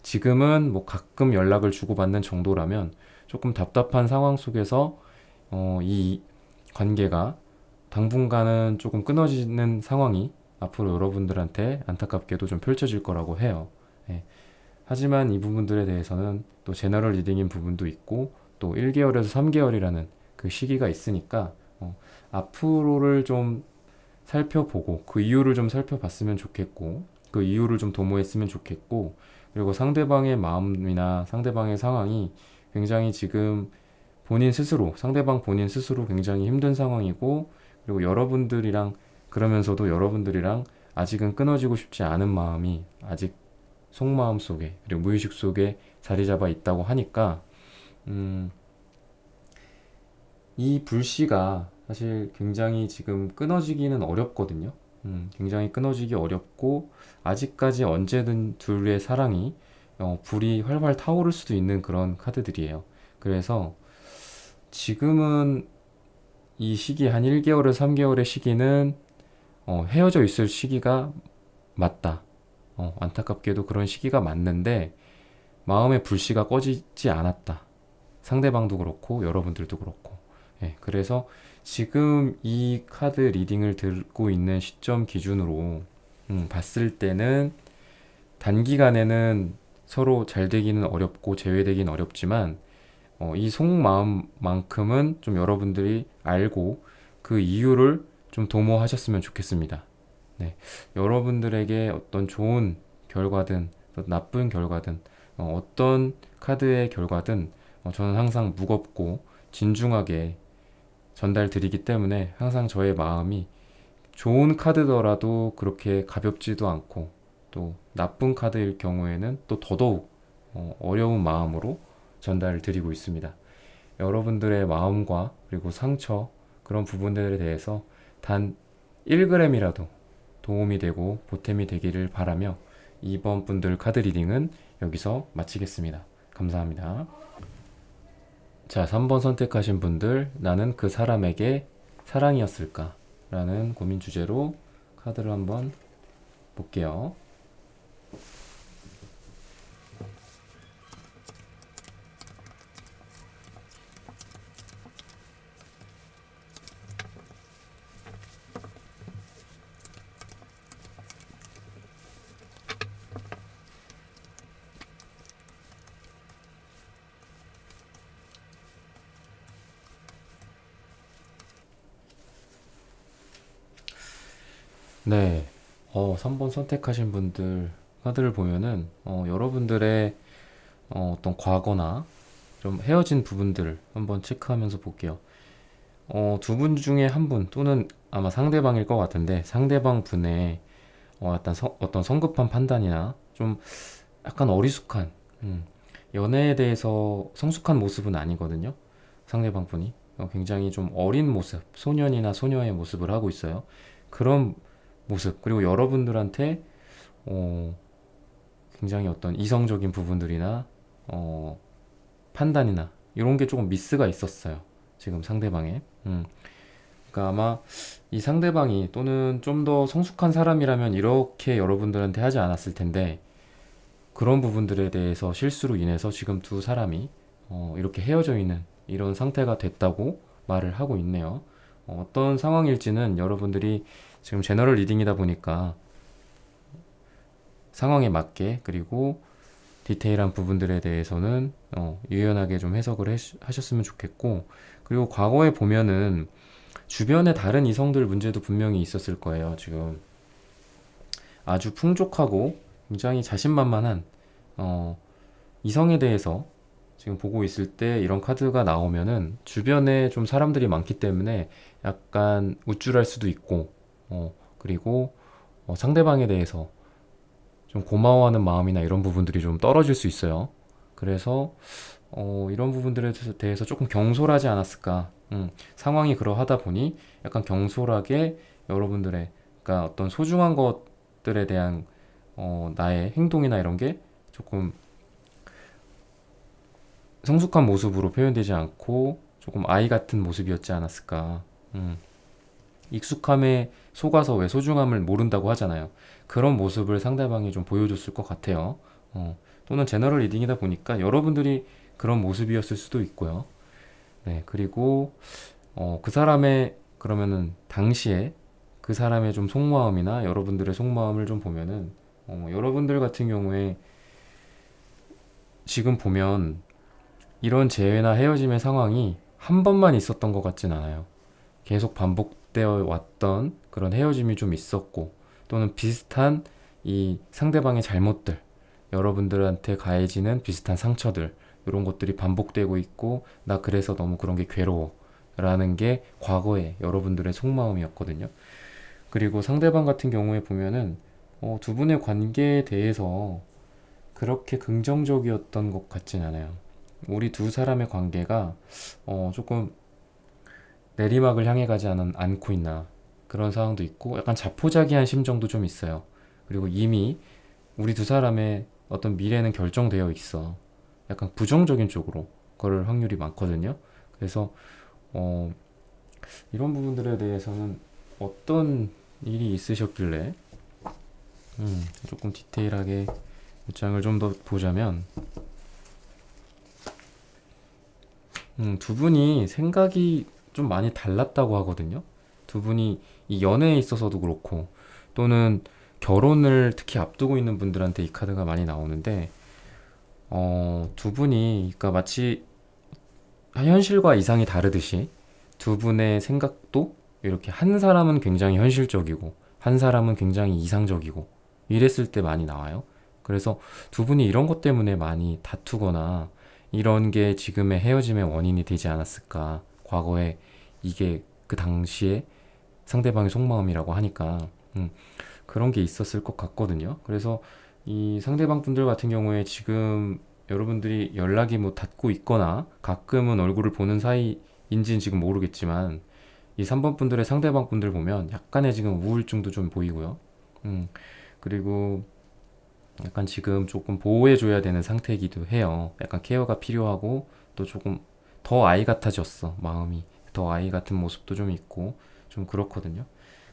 지금은 뭐 가끔 연락을 주고받는 정도라면 조금 답답한 상황 속에서 이 관계가 당분간은 조금 끊어지는 상황이 앞으로 여러분들한테 안타깝게도 좀 펼쳐질 거라고 해요. 예. 하지만 이 부분들에 대해서는 또 제너럴 리딩인 부분도 있고 또 1개월에서 3개월이라는 그 시기가 있으니까 앞으로를 좀 살펴보고 그 이유를 좀 살펴봤으면 좋겠고, 그 이유를 좀 도모했으면 좋겠고, 그리고 상대방의 마음이나 상대방의 상황이 굉장히 지금 상대방 본인 스스로 굉장히 힘든 상황이고, 그리고 여러분들이랑, 그러면서도 여러분들이랑 아직은 끊어지고 싶지 않은 마음이 아직 속마음 속에, 그리고 무의식 속에 자리 잡아 있다고 하니까, 음, 이 불씨가 사실 굉장히 지금 끊어지기는 어렵거든요. 굉장히 끊어지기 어렵고 아직까지 언제든 둘의 사랑이 불이 활활 타오를 수도 있는 그런 카드들이에요. 그래서 지금은 이 시기 한 1개월에서 3개월의 시기는 헤어져 있을 시기가 맞다. 안타깝게도 그런 시기가 맞는데 마음의 불씨가 꺼지지 않았다. 상대방도 그렇고 여러분들도 그렇고. 예, 그래서 지금 이 카드 리딩을 듣고 있는 시점 기준으로 봤을 때는 단기간에는 서로 잘 되기는 어렵고 재회되기는 어렵지만 이 속마음만큼은 좀 여러분들이 알고 그 이유를 좀 도모하셨으면 좋겠습니다. 네, 여러분들에게 어떤 좋은 결과든 나쁜 결과든 어떤 카드의 결과든 저는 항상 무겁고 진중하게 전달드리기 때문에 항상 저의 마음이 좋은 카드더라도 그렇게 가볍지도 않고 또 나쁜 카드일 경우에는 또 더더욱 어려운 마음으로 전달을 드리고 있습니다. 여러분들의 마음과 그리고 상처 그런 부분들에 대해서 단 1g이라도 도움이 되고 보탬이 되기를 바라며 이번 분들 카드 리딩은 여기서 마치겠습니다. 감사합니다. 자, 3번 선택하신 분들, 나는 그 사람에게 사랑이었을까? 라는 고민 주제로 카드를 한번 볼게요. 네, 3번 선택하신 분들 카드를 보면은 여러분들의 어떤 과거나 좀 헤어진 부분들을 한번 체크하면서 볼게요. 두 분 중에 한 분 또는 아마 상대방일 것 같은데 상대방 분의 어떤 성급한 판단이나 좀 약간 어리숙한 연애에 대해서 성숙한 모습은 아니거든요. 상대방 분이 굉장히 좀 어린 모습, 소년이나 소녀의 모습을 하고 있어요. 그런 모습 그리고 여러분들한테 어, 굉장히 어떤 이성적인 부분들이나 어, 판단이나 이런 게 조금 미스가 있었어요. 지금 상대방에. 그러니까 아마 이 상대방이 또는 좀 더 성숙한 사람이라면 이렇게 여러분들한테 하지 않았을 텐데 그런 부분들에 대해서 실수로 인해서 지금 두 사람이 이렇게 헤어져 있는 이런 상태가 됐다고 말을 하고 있네요. 어떤 상황일지는 여러분들이 지금 제너럴 리딩이다 보니까 상황에 맞게 그리고 디테일한 부분들에 대해서는 유연하게 좀 해석을 하셨으면 좋겠고 그리고 과거에 보면은 주변에 다른 이성들 문제도 분명히 있었을 거예요. 지금 아주 풍족하고 굉장히 자신만만한 어, 이성에 대해서 지금 보고 있을 때 이런 카드가 나오면은 주변에 좀 사람들이 많기 때문에 약간 우쭐할 수도 있고 그리고 상대방에 대해서 좀 고마워하는 마음이나 이런 부분들이 좀 떨어질 수 있어요. 그래서 이런 부분들에 대해서 조금 경솔하지 않았을까. 상황이 그러하다 보니 약간 경솔하게 여러분들의 그러니까 어떤 소중한 것들에 대한 나의 행동이나 이런 게 조금 성숙한 모습으로 표현되지 않고 조금 아이 같은 모습이었지 않았을까. 익숙함에 속아서 왜 소중함을 모른다고 하잖아요. 그런 모습을 상대방이 좀 보여줬을 것 같아요. 또는 제너럴 리딩이다 보니까 여러분들이 그런 모습이었을 수도 있고요. 네, 그리고 그 사람의 그러면은 당시에 그 사람의 좀 속마음이나 여러분들의 속마음을 좀 보면은 여러분들 같은 경우에 지금 보면 이런 재회나 헤어짐의 상황이 한 번만 있었던 것 같진 않아요. 계속 반복되어 왔던 그런 헤어짐이 좀 있었고 또는 비슷한 이 상대방의 잘못들 여러분들한테 가해지는 비슷한 상처들 이런 것들이 반복되고 있고 나 그래서 너무 그런 게 괴로워 라는 게 과거에 여러분들의 속마음이었거든요. 그리고 상대방 같은 경우에 보면은 두 분의 관계에 대해서 그렇게 긍정적이었던 것 같진 않아요. 우리 두 사람의 관계가 조금 내리막을 향해 가지 않고 있나 그런 상황도 있고 약간 자포자기한 심정도 좀 있어요. 그리고 이미 우리 두 사람의 어떤 미래는 결정되어 있어. 약간 부정적인 쪽으로 그럴 확률이 많거든요. 그래서 어, 이런 부분들에 대해서는 어떤 일이 있으셨길래 조금 디테일하게 입장을 좀 더 보자면 두 분이 생각이 좀 많이 달랐다고 하거든요. 두 분이 이 연애에 있어서도 그렇고 또는 결혼을 특히 앞두고 있는 분들한테 이 카드가 많이 나오는데 두 분이 그러니까 마치 현실과 이상이 다르듯이 두 분의 생각도 이렇게 한 사람은 굉장히 현실적이고 한 사람은 굉장히 이상적이고 이랬을 때 많이 나와요. 그래서 두 분이 이런 것 때문에 많이 다투거나 이런 게 지금의 헤어짐의 원인이 되지 않았을까. 과거에 이게 그 당시에 상대방의 속마음이라고 하니까 음, 그런 게 있었을 것 같거든요. 그래서 이 상대방 분들 같은 경우에 지금 여러분들이 연락이 뭐 닿고 있거나 가끔은 얼굴을 보는 사이인지는 지금 모르겠지만 이 3번 분들의 상대방 분들 보면 약간의 지금 우울증도 좀 보이고요. 음, 그리고 약간 지금 조금 보호해줘야 되는 상태이기도 해요. 약간 케어가 필요하고 또 조금 더 아이 같아졌어. 마음이 더 아이 같은 모습도 좀 있고 좀 그렇거든요.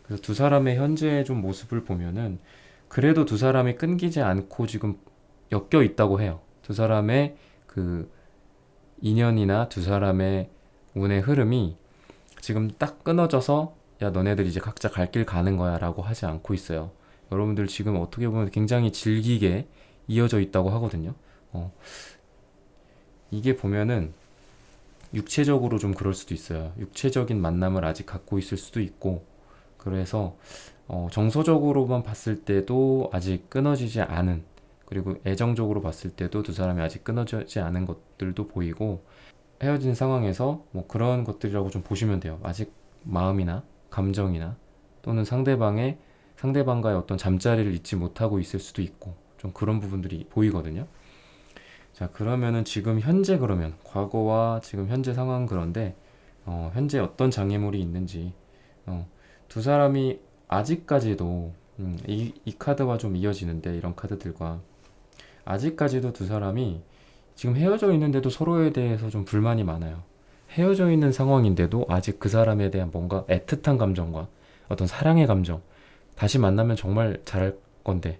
그래서 두 사람의 현재 좀 모습을 보면은 그래도 두 사람이 끊기지 않고 지금 엮여 있다고 해요. 두 사람의 그 인연이나 두 사람의 운의 흐름이 지금 딱 끊어져서 야 너네들 이제 각자 갈 길 가는 거야 라고 하지 않고 있어요. 여러분들 지금 어떻게 보면 굉장히 질기게 이어져 있다고 하거든요. 어, 이게 보면은 육체적으로 좀 그럴 수도 있어요. 육체적인 만남을 아직 갖고 있을 수도 있고 그래서 정서적으로만 봤을 때도 아직 끊어지지 않은 그리고 애정적으로 봤을 때도 두 사람이 아직 끊어지지 않은 것들도 보이고 헤어진 상황에서 뭐 그런 것들이라고 좀 보시면 돼요. 아직 마음이나 감정이나 또는 상대방과의 어떤 잠자리를 잊지 못하고 있을 수도 있고 좀 그런 부분들이 보이거든요. 자, 그러면은 지금 현재 그러면 과거와 지금 현재 상황은 그런데 현재 어떤 장애물이 있는지 두 사람이 아직까지도 이 카드와 좀 이어지는데 이런 카드들과 아직까지도 두 사람이 지금 헤어져 있는데도 서로에 대해서 좀 불만이 많아요. 헤어져 있는 상황인데도 아직 그 사람에 대한 뭔가 애틋한 감정과 어떤 사랑의 감정, 다시 만나면 정말 잘할 건데,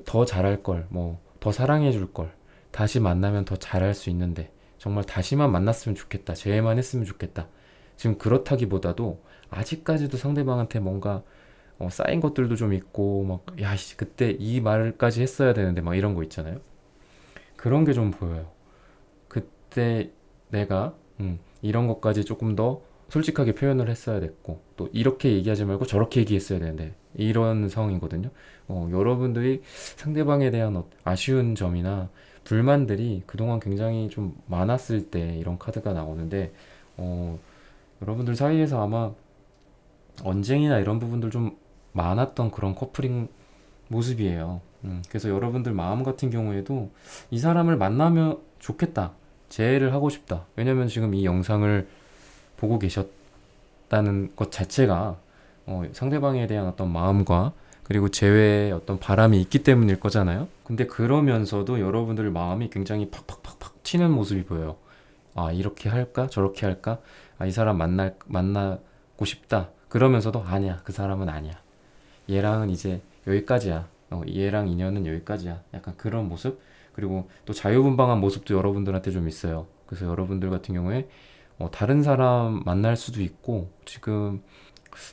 더 잘할 걸, 뭐, 더 사랑해 줄 걸, 다시 만나면 더 잘할 수 있는데, 정말 다시만 만났으면 좋겠다, 재회만 했으면 좋겠다. 지금 그렇다기보다도 아직까지도 상대방한테 뭔가 쌓인 것들도 좀 있고, 막, 야, 씨, 그때 이 말까지 했어야 되는데, 막 이런 거 있잖아요. 그런 게 좀 보여요. 그때 내가 이런 것까지 조금 더 솔직하게 표현을 했어야 됐고 또 이렇게 얘기하지 말고 저렇게 얘기했어야 되는데 이런 상황이거든요. 여러분들이 상대방에 대한 아쉬운 점이나 불만들이 그동안 굉장히 좀 많았을 때 이런 카드가 나오는데 어, 여러분들 사이에서 아마 언쟁이나 이런 부분들 좀 많았던 그런 커플인 모습이에요. 그래서 여러분들 마음 같은 경우에도 이 사람을 만나면 좋겠다. 재회를 하고 싶다. 왜냐면 지금 이 영상을 보고 계셨다는 것 자체가 상대방에 대한 어떤 마음과 그리고 재회의 어떤 바람이 있기 때문일 거잖아요. 근데 그러면서도 여러분들 마음이 굉장히 팍팍팍팍 튀는 모습이 보여요. 아, 이렇게 할까? 저렇게 할까? 아, 이 사람 만나고 싶다. 그러면서도 아니야. 그 사람은 아니야. 얘랑은 이제 여기까지야. 얘랑 인연은 여기까지야. 약간 그런 모습. 그리고 또 자유분방한 모습도 여러분들한테 좀 있어요. 그래서 여러분들 같은 경우에 다른 사람 만날 수도 있고 지금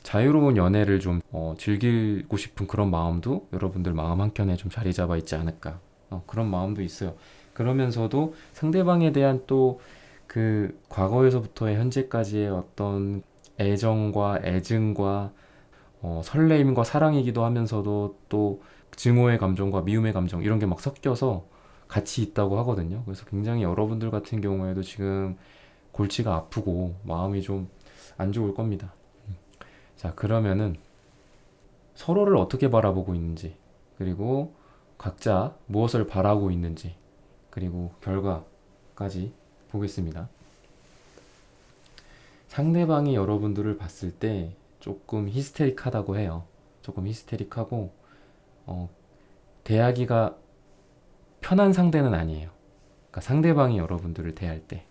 자유로운 연애를 좀 즐기고 싶은 그런 마음도 여러분들 마음 한켠에 좀 자리 잡아 있지 않을까. 그런 마음도 있어요. 그러면서도 상대방에 대한 또 그 과거에서부터의 현재까지의 어떤 애정과 애증과 설레임과 사랑이기도 하면서도 또 증오의 감정과 미움의 감정 이런 게 막 섞여서 같이 있다고 하거든요. 그래서 굉장히 여러분들 같은 경우에도 지금 골치가 아프고 마음이 좀 안 좋을 겁니다. 자, 그러면은 서로를 어떻게 바라보고 있는지, 그리고 각자 무엇을 바라고 있는지, 그리고 결과까지 보겠습니다. 상대방이 여러분들을 봤을 때 조금 히스테릭하다고 해요. 조금 히스테릭하고, 어, 대하기가 편한 상대는 아니에요. 그러니까 상대방이 여러분들을 대할 때.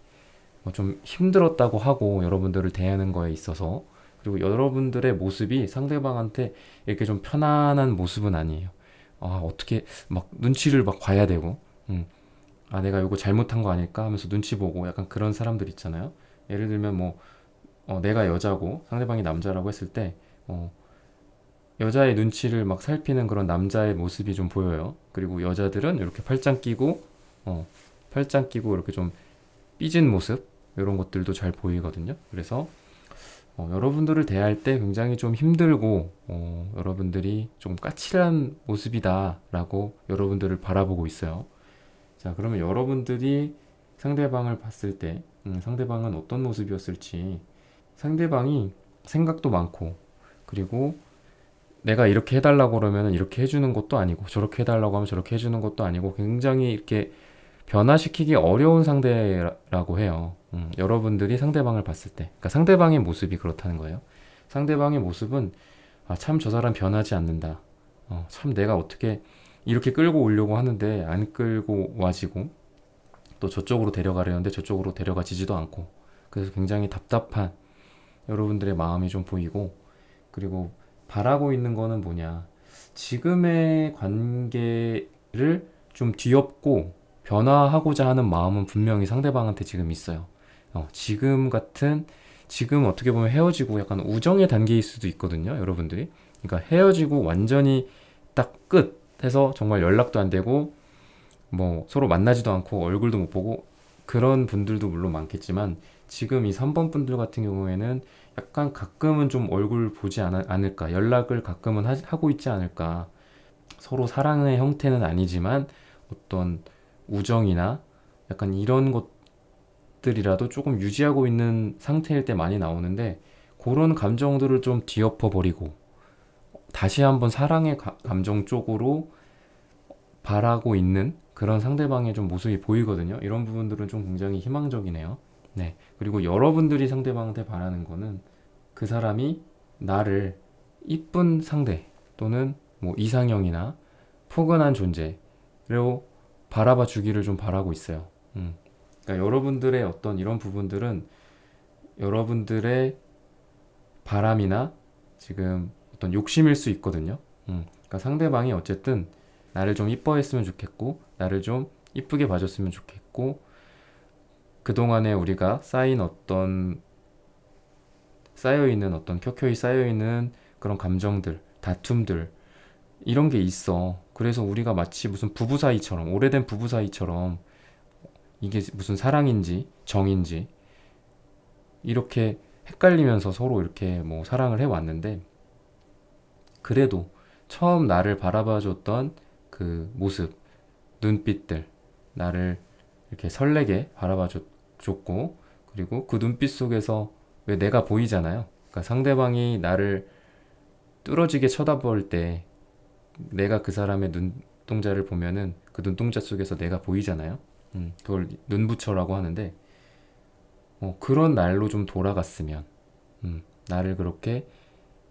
좀 힘들었다고 하고 여러분들을 대하는 거에 있어서 그리고 여러분들의 모습이 상대방한테 이렇게 좀 편안한 모습은 아니에요. 어떻게 막 눈치를 막 봐야 되고, 음, 내가 이거 잘못한 거 아닐까 하면서 눈치 보고 약간 그런 사람들 있잖아요. 예를 들면 뭐, 내가 여자고 상대방이 남자라고 했을 때, 어, 여자의 눈치를 막 살피는 그런 남자의 모습이 좀 보여요. 그리고 여자들은 이렇게 팔짱 끼고 이렇게 좀 삐진 모습, 이런 것들도 잘 보이거든요. 그래서 여러분들을 대할 때 굉장히 좀 힘들고 여러분들이 좀 까칠한 모습이다라고 여러분들을 바라보고 있어요. 자, 그러면 여러분들이 상대방을 봤을 때 상대방은 어떤 모습이었을지, 상대방이 생각도 많고, 그리고 내가 이렇게 해달라고 그러면 이렇게 해주는 것도 아니고 저렇게 해달라고 하면 저렇게 해주는 것도 아니고 굉장히 이렇게 변화시키기 어려운 상대라고 해요. 여러분들이 상대방을 봤을 때, 그러니까 상대방의 모습이 그렇다는 거예요. 상대방의 모습은 참 저 사람 변하지 않는다. 참 내가 어떻게 이렇게 끌고 오려고 하는데 안 끌고 와지고, 또 저쪽으로 데려가려는데 저쪽으로 데려가지지도 않고, 그래서 굉장히 답답한 여러분들의 마음이 좀 보이고, 그리고 바라고 있는 거는 뭐냐, 지금의 관계를 좀 뒤엎고 변화하고자 하는 마음은 분명히 상대방한테 지금 있어요. 지금 어떻게 보면 헤어지고 약간 우정의 단계일 수도 있거든요, 여러분들이. 그러니까 헤어지고 완전히 딱 끝 해서 정말 연락도 안 되고 뭐 서로 만나지도 않고 얼굴도 못 보고, 그런 분들도 물론 많겠지만, 지금 이 3번 분들 같은 경우에는 약간 가끔은 좀 얼굴 보지 않을까, 연락을 가끔은 하고 있지 않을까. 서로 사랑의 형태는 아니지만 어떤 우정이나 약간 이런 것들이라도 조금 유지하고 있는 상태일 때 많이 나오는데, 그런 감정들을 좀 뒤엎어 버리고 다시 한번 사랑의 감정 쪽으로 바라고 있는 그런 상대방의 좀 모습이 보이거든요. 이런 부분들은 좀 굉장히 희망적이네요. 네. 그리고 여러분들이 상대방한테 바라는 거는 그 사람이 나를 이쁜 상대 또는 뭐 이상형이나 포근한 존재로 바라봐 주기를 좀 바라고 있어요. 그러니까 여러분들의 어떤 이런 부분들은 여러분들의 바람이나 지금 어떤 욕심일 수 있거든요. 그러니까 상대방이 어쨌든 나를 좀 이뻐했으면 좋겠고, 나를 좀 이쁘게 봐줬으면 좋겠고, 그동안에 우리가 쌓여있는 어떤 켜켜이 쌓여있는 그런 감정들, 다툼들, 이런 게 있어. 그래서 우리가 마치 무슨 부부 사이처럼, 오래된 부부 사이처럼, 이게 무슨 사랑인지 정인지 이렇게 헷갈리면서 서로 이렇게 뭐 사랑을 해왔는데, 그래도 처음 나를 바라봐줬던 그 모습, 눈빛들, 나를 이렇게 설레게 바라봐줬고, 그리고 그 눈빛 속에서 왜 내가 보이잖아요. 그러니까 상대방이 나를 뚫어지게 쳐다볼 때 내가 그 사람의 눈동자를 보면은 그 눈동자 속에서 내가 보이잖아요. 그걸 눈부처라고 하는데, 그런 날로 좀 돌아갔으면, 나를 그렇게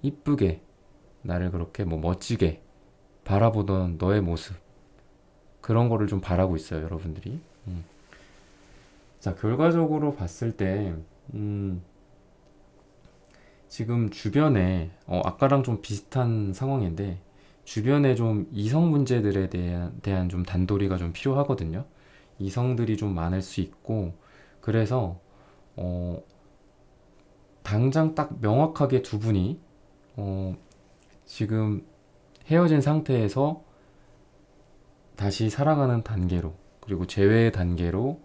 이쁘게, 나를 그렇게 뭐 멋지게 바라보던 너의 모습, 그런 거를 좀 바라고 있어요, 여러분들이. 자, 결과적으로 봤을 때, 지금 주변에, 아까랑 좀 비슷한 상황인데, 주변에 좀 이성 문제들에 대한 좀 단도리가 좀 필요하거든요. 이성들이 좀 많을 수 있고, 그래서, 어, 당장 딱 명확하게 두 분이, 어, 지금 헤어진 상태에서 다시 사랑하는 단계로, 그리고 재회의 단계로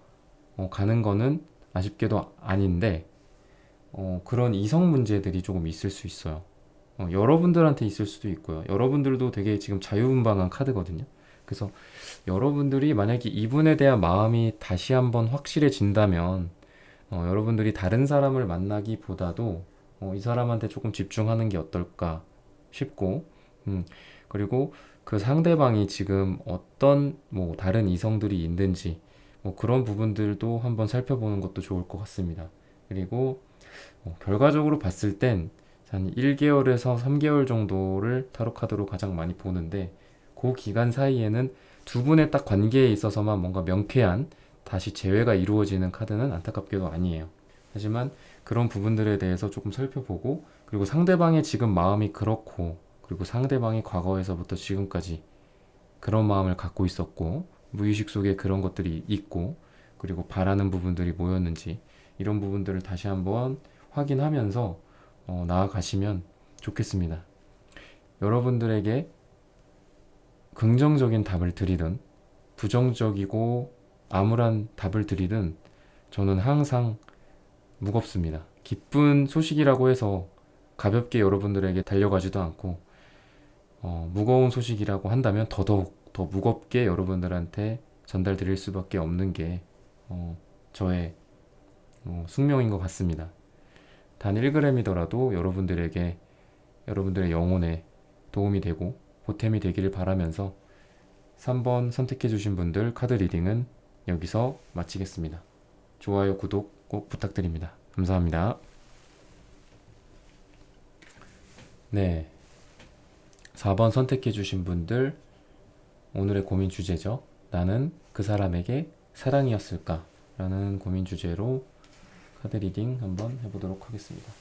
가는 거는 아쉽게도 아닌데, 그런 이성 문제들이 조금 있을 수 있어요. 여러분들한테 있을 수도 있고요. 여러분들도 되게 지금 자유분방한 카드거든요. 그래서 여러분들이 만약에 이분에 대한 마음이 다시 한번 확실해진다면, 여러분들이 다른 사람을 만나기보다도 이 사람한테 조금 집중하는 게 어떨까 싶고, 그리고 그 상대방이 지금 어떤 뭐 다른 이성들이 있는지 뭐 그런 부분들도 한번 살펴보는 것도 좋을 것 같습니다. 그리고 결과적으로 봤을 땐 한 1개월에서 3개월 정도를 타로 카드로 가장 많이 보는데, 그 기간 사이에는 두 분의 딱 관계에 있어서만 뭔가 명쾌한 다시 재회가 이루어지는 카드는 안타깝게도 아니에요. 하지만 그런 부분들에 대해서 조금 살펴보고, 그리고 상대방의 지금 마음이 그렇고, 그리고 상대방이 과거에서부터 지금까지 그런 마음을 갖고 있었고, 무의식 속에 그런 것들이 있고, 그리고 바라는 부분들이 뭐였는지, 이런 부분들을 다시 한번 확인하면서 나아가시면 좋겠습니다. 여러분들에게 긍정적인 답을 드리든 부정적이고 암울한 답을 드리든 저는 항상 무겁습니다. 기쁜 소식이라고 해서 가볍게 여러분들에게 달려가지도 않고, 무거운 소식이라고 한다면 더더욱 더 무겁게 여러분들한테 전달드릴 수밖에 없는 게 저의 숙명인 것 같습니다. 단 1g이더라도 여러분들에게, 여러분들의 영혼에 도움이 되고 보탬이 되기를 바라면서 3번 선택해주신 분들 카드 리딩은 여기서 마치겠습니다. 좋아요, 구독 꼭 부탁드립니다. 감사합니다. 네, 4번 선택해주신 분들 오늘의 고민 주제죠. 나는 그 사람에게 사랑이었을까? 라는 고민 주제로 카드 리딩 한번 해보도록 하겠습니다.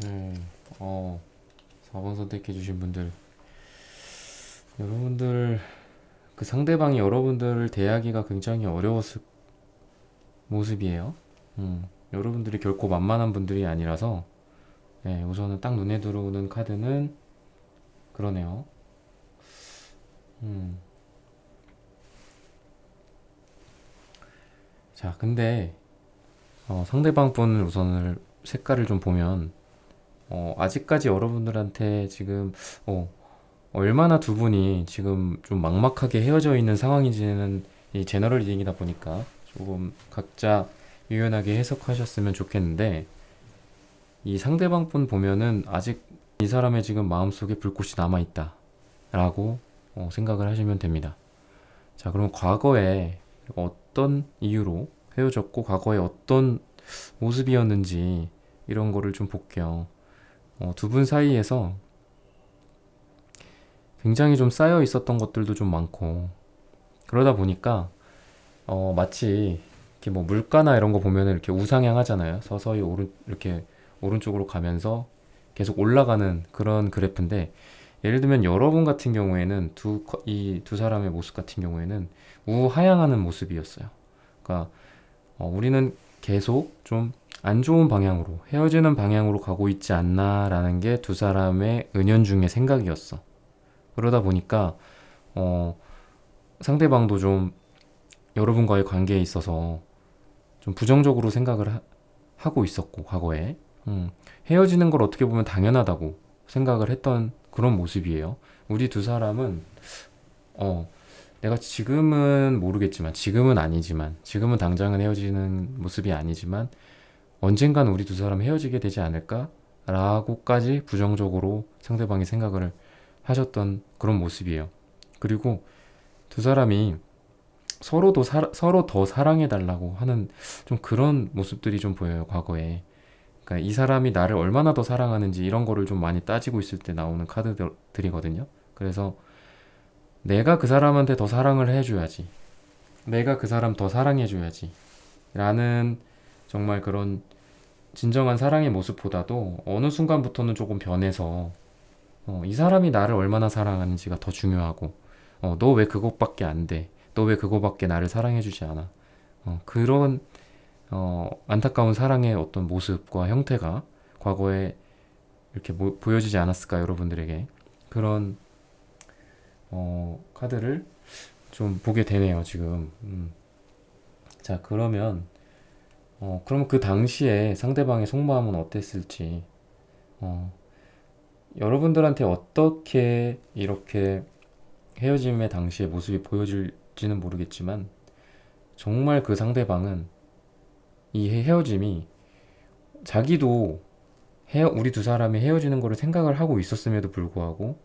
네, 4번 선택해주신 분들, 여러분들 그 상대방이 여러분들을 대하기가 굉장히 어려웠을 모습이에요. 여러분들이 결코 만만한 분들이 아니라서, 네, 우선은 딱 눈에 들어오는 카드는 그러네요. 음, 자, 근데 상대방 분을 우선을 색깔을 좀 보면 아직까지 여러분들한테 지금 얼마나 두 분이 지금 좀 막막하게 헤어져 있는 상황인지는 이 제너럴 리딩이다 보니까 조금 각자 유연하게 해석하셨으면 좋겠는데, 이 상대방 분 보면은 아직 이 사람의 지금 마음속에 불꽃이 남아있다 라고 생각을 하시면 됩니다. 자, 그럼 과거에 어떤 이유로 헤어졌고 과거에 어떤 모습이었는지 이런 거를 좀 볼게요. 두 분 사이에서 굉장히 좀 쌓여 있었던 것들도 좀 많고, 그러다 보니까 마치 이렇게 뭐 물가나 이런 거 보면은 이렇게 우상향 하잖아요. 서서히 이렇게 오른쪽으로 가면서 계속 올라가는 그런 그래프인데, 예를 들면 여러분 같은 경우에는 이 두 사람의 모습 같은 경우에는 우하향하는 모습이었어요. 그러니까 우리는 계속 좀 안 좋은 방향으로, 헤어지는 방향으로 가고 있지 않나라는 게 두 사람의 은연중의 생각이었어. 그러다 보니까 어, 상대방도 좀 여러분과의 관계에 있어서 좀 부정적으로 생각을 하고 있었고, 과거에 헤어지는 걸 어떻게 보면 당연하다고 생각을 했던 그런 모습이에요. 우리 두 사람은 어, 내가 지금은 모르겠지만, 지금은 아니지만, 지금은 당장은 헤어지는 모습이 아니지만 언젠간 우리 두 사람 헤어지게 되지 않을까? 라고까지 부정적으로 상대방이 생각을 하셨던 그런 모습이에요. 그리고 두 사람이 서로 더 사랑해달라고 하는 좀 그런 모습들이 좀 보여요, 과거에. 그러니까 이 사람이 나를 얼마나 더 사랑하는지 이런 거를 좀 많이 따지고 있을 때 나오는 카드들이거든요. 그래서 내가 그 사람한테 더 사랑을 해줘야지. 내가 그 사람 더 사랑해줘야지. 라는 정말 그런 진정한 사랑의 모습보다도 어느 순간부터는 조금 변해서 이 사람이 나를 얼마나 사랑하는지가 더 중요하고, 너 왜 그것밖에 안 돼? 너 왜 그거밖에 나를 사랑해주지 않아? 그런 안타까운 사랑의 어떤 모습과 형태가 과거에 이렇게 보여지지 않았을까, 여러분들에게. 그런 카드를 좀 보게 되네요, 지금. 자, 그럼 그 당시에 상대방의 속마음은 어땠을지. 어, 여러분들한테 어떻게 이렇게 헤어짐의 당시의 모습이 보여질지는 모르겠지만 정말 그 상대방은 이 헤어짐이 자기도 우리 두 사람이 헤어지는 거를 생각을 하고 있었음에도 불구하고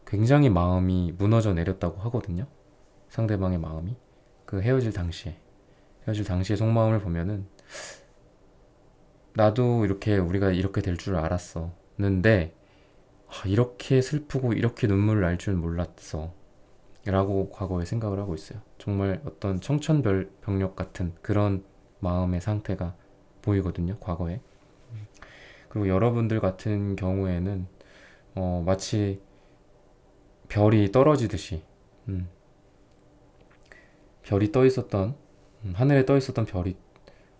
굉장히 마음이 무너져 내렸다고 하거든요. 상대방의 마음이 그 헤어질 당시의 속마음을 보면은 나도 이렇게 우리가 이렇게 될 줄 알았었는데 이렇게 슬프고 이렇게 눈물을 날 줄 몰랐어 라고 과거에 생각을 하고 있어요. 정말 어떤 청천벽력 같은 그런 마음의 상태가 보이거든요, 과거에. 그리고 여러분들 같은 경우에는 마치 별이 떨어지듯이 음, 별이 떠 있었던 하늘에 떠 있었던 별이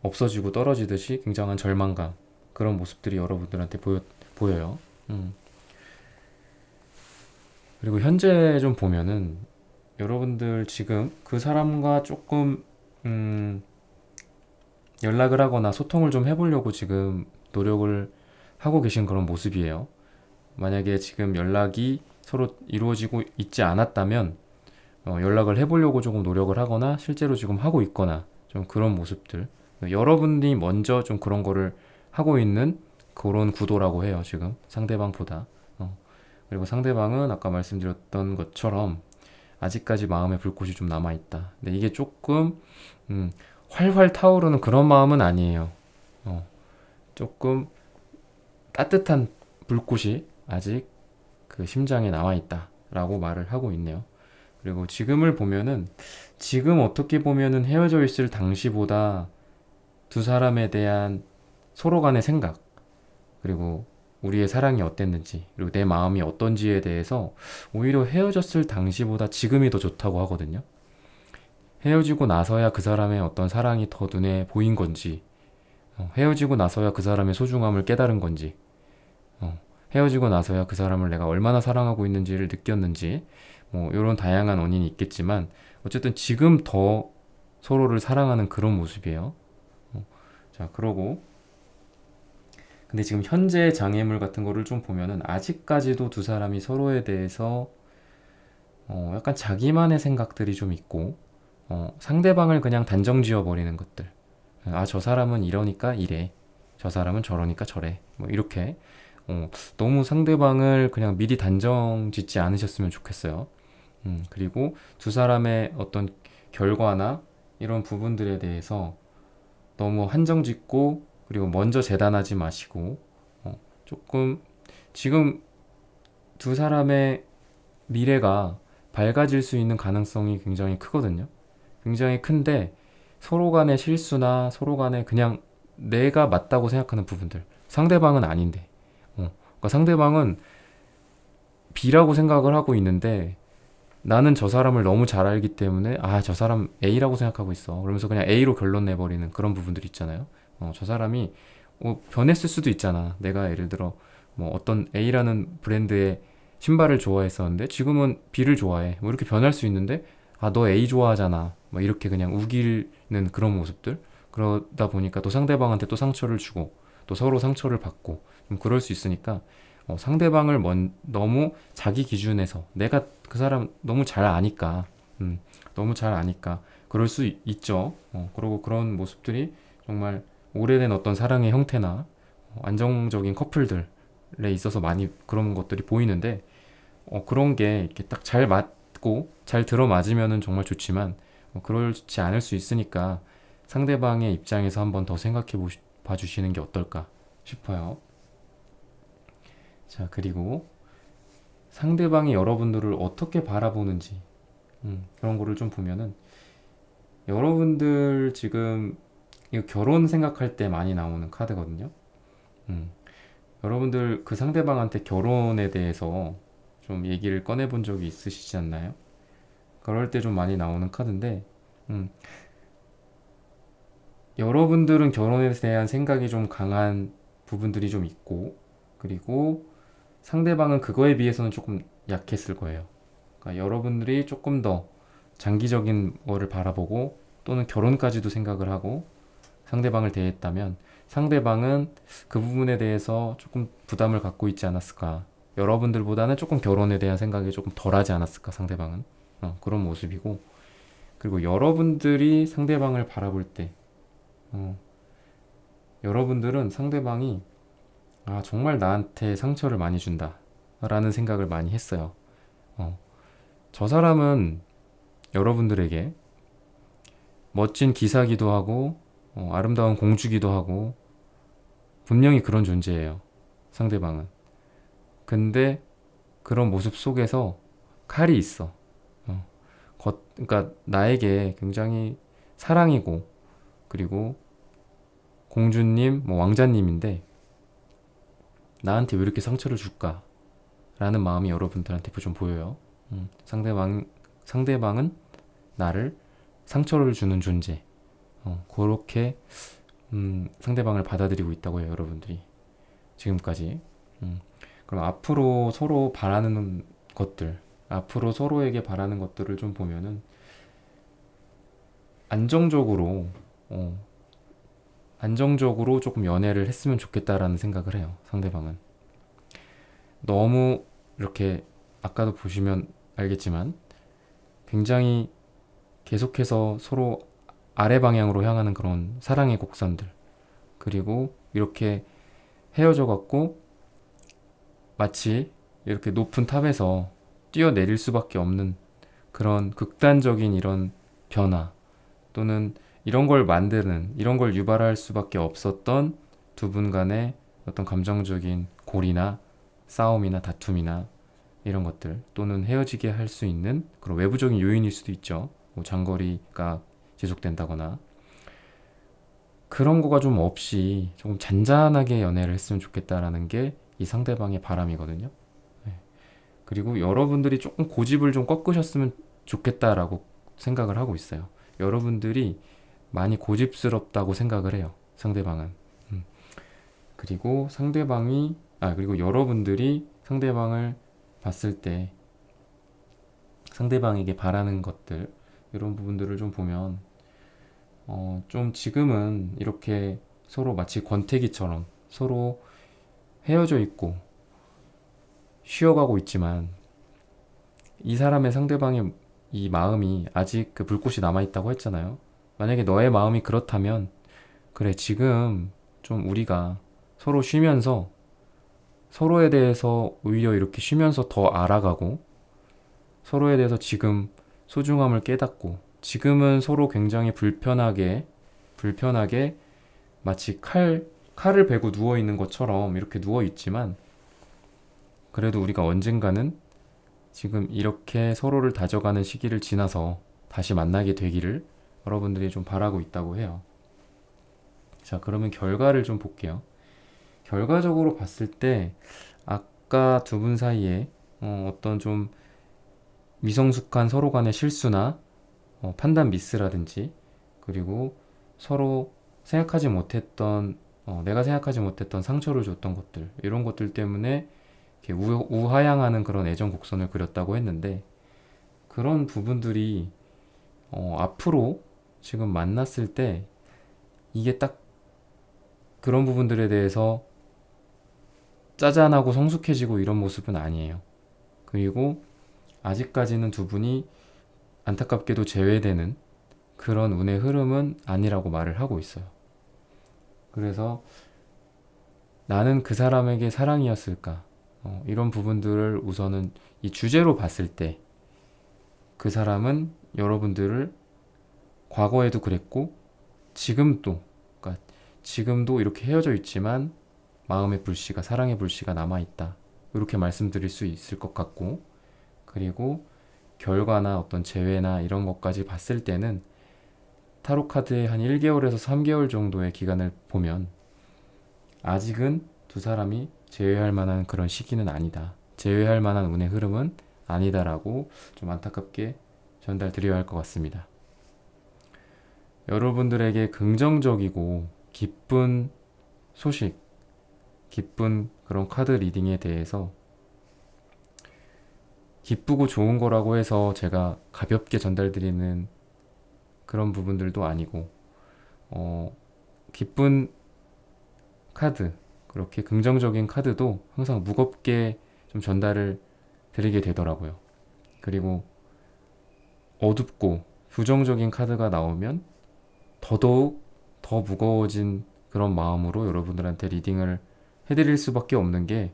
없어지고 떨어지듯이 굉장한 절망감, 그런 모습들이 여러분들한테 보여요. 음. 그리고 현재 좀 보면은 여러분들 지금 그 사람과 조금 음, 연락을 하거나 소통을 좀 해보려고 지금 노력을 하고 계신 그런 모습이에요. 만약에 지금 연락이 서로 이루어지고 있지 않았다면 연락을 해보려고 조금 노력을 하거나 실제로 지금 하고 있거나 좀 그런 모습들, 여러분이 먼저 좀 그런 거를 하고 있는 그런 구도라고 해요, 지금 상대방보다. 그리고 상대방은 아까 말씀드렸던 것처럼 아직까지 마음에 불꽃이 좀 남아있다. 근데 이게 조금 활활 타오르는 그런 마음은 아니에요. 어, 조금 따뜻한 불꽃이 아직 그 심장에 남아있다라고 말을 하고 있네요. 그리고 지금을 보면은 지금 어떻게 보면은 헤어져 있을 당시보다 두 사람에 대한 서로 간의 생각, 그리고 우리의 사랑이 어땠는지, 그리고 내 마음이 어떤지에 대해서 오히려 헤어졌을 당시보다 지금이 더 좋다고 하거든요. 헤어지고 나서야 그 사람의 어떤 사랑이 더 눈에 보인 건지, 헤어지고 나서야 그 사람의 소중함을 깨달은 건지, 헤어지고 나서야 그 사람을 내가 얼마나 사랑하고 있는지를 느꼈는지, 뭐 이런 다양한 원인이 있겠지만 어쨌든 지금 더 서로를 사랑하는 그런 모습이에요. 자, 그러고 근데 지금 현재 장애물 같은 거를 좀 보면은 아직까지도 두 사람이 서로에 대해서 약간 자기만의 생각들이 좀 있고, 상대방을 그냥 단정 지어 버리는 것들. 저 사람은 이러니까 이래. 저 사람은 저러니까 저래. 뭐 이렇게 너무 상대방을 그냥 미리 단정 짓지 않으셨으면 좋겠어요. 그리고 두 사람의 어떤 결과나 이런 부분들에 대해서 너무 한정 짓고, 그리고 먼저 재단하지 마시고, 조금 지금 두 사람의 미래가 밝아질 수 있는 가능성이 굉장히 크거든요. 굉장히 큰데 서로 간의 실수나 서로 간의 그냥 내가 맞다고 생각하는 부분들, 상대방은 아닌데, 그러니까 상대방은 B라고 생각을 하고 있는데 나는 저 사람을 너무 잘 알기 때문에 저 사람 A라고 생각하고 있어, 그러면서 그냥 A로 결론 내버리는 그런 부분들 있잖아요. 저 사람이 변했을 수도 있잖아. 내가 예를 들어 뭐 어떤 A라는 브랜드의 신발을 좋아했었는데 지금은 B를 좋아해, 뭐 이렇게 변할 수 있는데 너 A 좋아하잖아, 뭐 이렇게 그냥 우기는 그런 모습들. 그러다 보니까 또 상대방한테 또 상처를 주고 또 서로 상처를 받고 좀 그럴 수 있으니까 상대방을 너무 자기 기준에서 내가 그 사람 너무 잘 아니까, 너무 잘 아니까 그럴 수 있죠. 그리고 그런 모습들이 정말 오래된 어떤 사랑의 형태나 안정적인 커플들에 있어서 많이 그런 것들이 보이는데, 그런 게 이렇게 딱 잘 맞고 잘 들어맞으면은 정말 좋지만 그렇지 않을 수 있으니까 상대방의 입장에서 한번 더 생각해 봐주시는 게 어떨까 싶어요. 자, 그리고 상대방이 여러분들을 어떻게 바라보는지, 그런 거를 좀 보면은 여러분들 지금 이거 결혼 생각할 때 많이 나오는 카드거든요. 음, 여러분들 그 상대방한테 결혼에 대해서 좀 얘기를 꺼내본 적이 있으시지 않나요? 그럴 때 좀 많이 나오는 카드인데, 음, 여러분들은 결혼에 대한 생각이 좀 강한 부분들이 좀 있고, 그리고 상대방은 그거에 비해서는 조금 약했을 거예요. 그러니까 여러분들이 조금 더 장기적인 거를 바라보고 또는 결혼까지도 생각을 하고 상대방을 대했다면 상대방은 그 부분에 대해서 조금 부담을 갖고 있지 않았을까. 여러분들보다는 조금 결혼에 대한 생각이 조금 덜하지 않았을까, 상대방은. 그런 모습이고. 그리고 여러분들이 상대방을 바라볼 때, 어, 여러분들은 상대방이 정말 나한테 상처를 많이 준다. 라는 생각을 많이 했어요. 어, 저 사람은 여러분들에게 멋진 기사기도 하고, 아름다운 공주기도 하고, 분명히 그런 존재예요. 상대방은. 근데 그런 모습 속에서 칼이 있어. 어, 그러니까 나에게 굉장히 사랑이고, 그리고 공주님, 뭐 왕자님인데, 나한테 왜 이렇게 상처를 줄까? 라는 마음이 여러분들한테 좀 보여요. 상대방은 나를 상처를 주는 존재. 그렇게 상대방을 받아들이고 있다고 해요, 여러분들이. 지금까지. 그럼 앞으로 서로 바라는 것들, 앞으로 서로에게 바라는 것들을 좀 보면은 안정적으로, 어, 안정적으로 조금 연애를 했으면 좋겠다라는 생각을 해요, 상대방은. 너무 이렇게 아까도 보시면 알겠지만 굉장히 계속해서 서로 아래 방향으로 향하는 그런 사랑의 곡선들, 그리고 이렇게 헤어져 갖고 마치 이렇게 높은 탑에서 뛰어내릴 수밖에 없는 그런 극단적인 이런 변화, 또는 이런 걸 유발할 수밖에 없었던 두 분 간의 어떤 감정적인 골이나 싸움이나 다툼이나 이런 것들, 또는 헤어지게 할 수 있는 그런 외부적인 요인일 수도 있죠. 뭐 장거리가 지속된다거나. 그런 거가 좀 없이 조금 잔잔하게 연애를 했으면 좋겠다라는 게 이 상대방의 바람이거든요. 네. 그리고 여러분들이 조금 고집을 좀 꺾으셨으면 좋겠다라고 생각을 하고 있어요. 여러분들이 많이 고집스럽다고 생각을 해요, 상대방은. 그리고 여러분들이 상대방을 봤을 때 상대방에게 바라는 것들, 이런 부분들을 좀 보면, 좀 지금은 이렇게 서로 마치 권태기처럼 서로 헤어져 있고 쉬어가고 있지만, 이 사람의 상대방의 이 마음이 아직 그 불꽃이 남아있다고 했잖아요. 만약에 너의 마음이 그렇다면, 그래, 지금 좀 우리가 서로 쉬면서 서로에 대해서 오히려 이렇게 쉬면서 더 알아가고, 서로에 대해서 지금 소중함을 깨닫고, 지금은 서로 굉장히 불편하게 마치 칼을 베고 누워있는 것처럼 이렇게 누워있지만, 그래도 우리가 언젠가는 지금 이렇게 서로를 다져가는 시기를 지나서 다시 만나게 되기를 여러분들이 좀 바라고 있다고 해요. 자, 그러면 결과를 좀 볼게요. 결과적으로 봤을 때 아까 두 분 사이에 어떤 좀 미성숙한 서로 간의 실수나 판단 미스라든지, 그리고 서로 내가 생각하지 못했던 상처를 줬던 것들, 이런 것들 때문에 이렇게 우하향하는 그런 애정 곡선을 그렸다고 했는데, 그런 부분들이 앞으로 지금 만났을 때 이게 딱 그런 부분들에 대해서 짜잔하고 성숙해지고 이런 모습은 아니에요. 그리고 아직까지는 두 분이 안타깝게도 제외되는 그런 운의 흐름은 아니라고 말을 하고 있어요. 그래서 나는 그 사람에게 사랑이었을까? 이런 부분들을 우선은 이 주제로 봤을 때, 그 사람은 여러분들을 과거에도 그랬고 그러니까 지금도 이렇게 헤어져 있지만 마음의 불씨가, 사랑의 불씨가 남아있다, 이렇게 말씀드릴 수 있을 것 같고, 그리고 결과나 어떤 재회나 이런 것까지 봤을 때는 타로 카드의 한 1개월에서 3개월 정도의 기간을 보면 아직은 두 사람이 재회할 만한 그런 시기는 아니다, 재회할 만한 운의 흐름은 아니다라고 좀 안타깝게 전달드려야 할 것 같습니다. 여러분들에게 긍정적이고 기쁜 소식, 기쁜 그런 카드 리딩에 대해서, 기쁘고 좋은 거라고 해서 제가 가볍게 전달드리는 그런 부분들도 아니고, 기쁜 카드, 그렇게 긍정적인 카드도 항상 무겁게 좀 전달을 드리게 되더라고요. 그리고 어둡고 부정적인 카드가 나오면 더더욱 더 무거워진 그런 마음으로 여러분들한테 리딩을 해드릴 수밖에 없는 게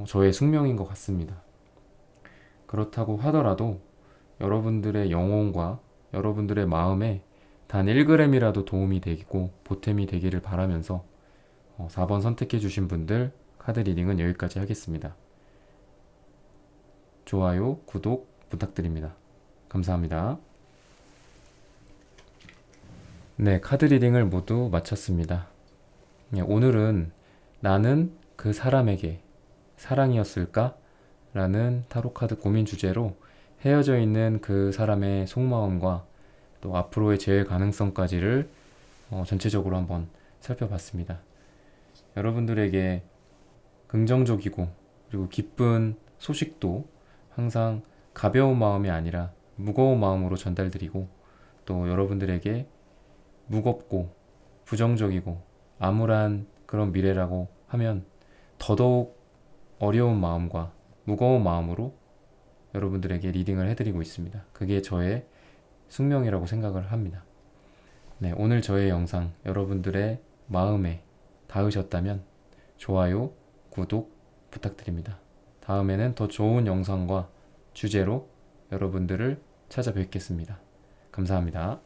저의 숙명인 것 같습니다. 그렇다고 하더라도 여러분들의 영혼과 여러분들의 마음에 단 1g이라도 도움이 되고 보탬이 되기를 바라면서 4번 선택해 주신 분들 카드 리딩은 여기까지 하겠습니다. 좋아요, 구독 부탁드립니다. 감사합니다. 네, 카드 리딩을 모두 마쳤습니다. 오늘은 나는 그 사람에게 사랑이었을까? 라는 타로 카드 고민 주제로 헤어져 있는 그 사람의 속마음과 또 앞으로의 재회 가능성까지를 전체적으로 한번 살펴봤습니다. 여러분들에게 긍정적이고 그리고 기쁜 소식도 항상 가벼운 마음이 아니라 무거운 마음으로 전달드리고, 또 여러분들에게 무겁고 부정적이고 암울한 그런 미래라고 하면 더더욱 어려운 마음과 무거운 마음으로 여러분들에게 리딩을 해드리고 있습니다. 그게 저의 숙명이라고 생각을 합니다. 네, 오늘 저의 영상 여러분들의 마음에 닿으셨다면 좋아요, 구독 부탁드립니다. 다음에는 더 좋은 영상과 주제로 여러분들을 찾아뵙겠습니다. 감사합니다.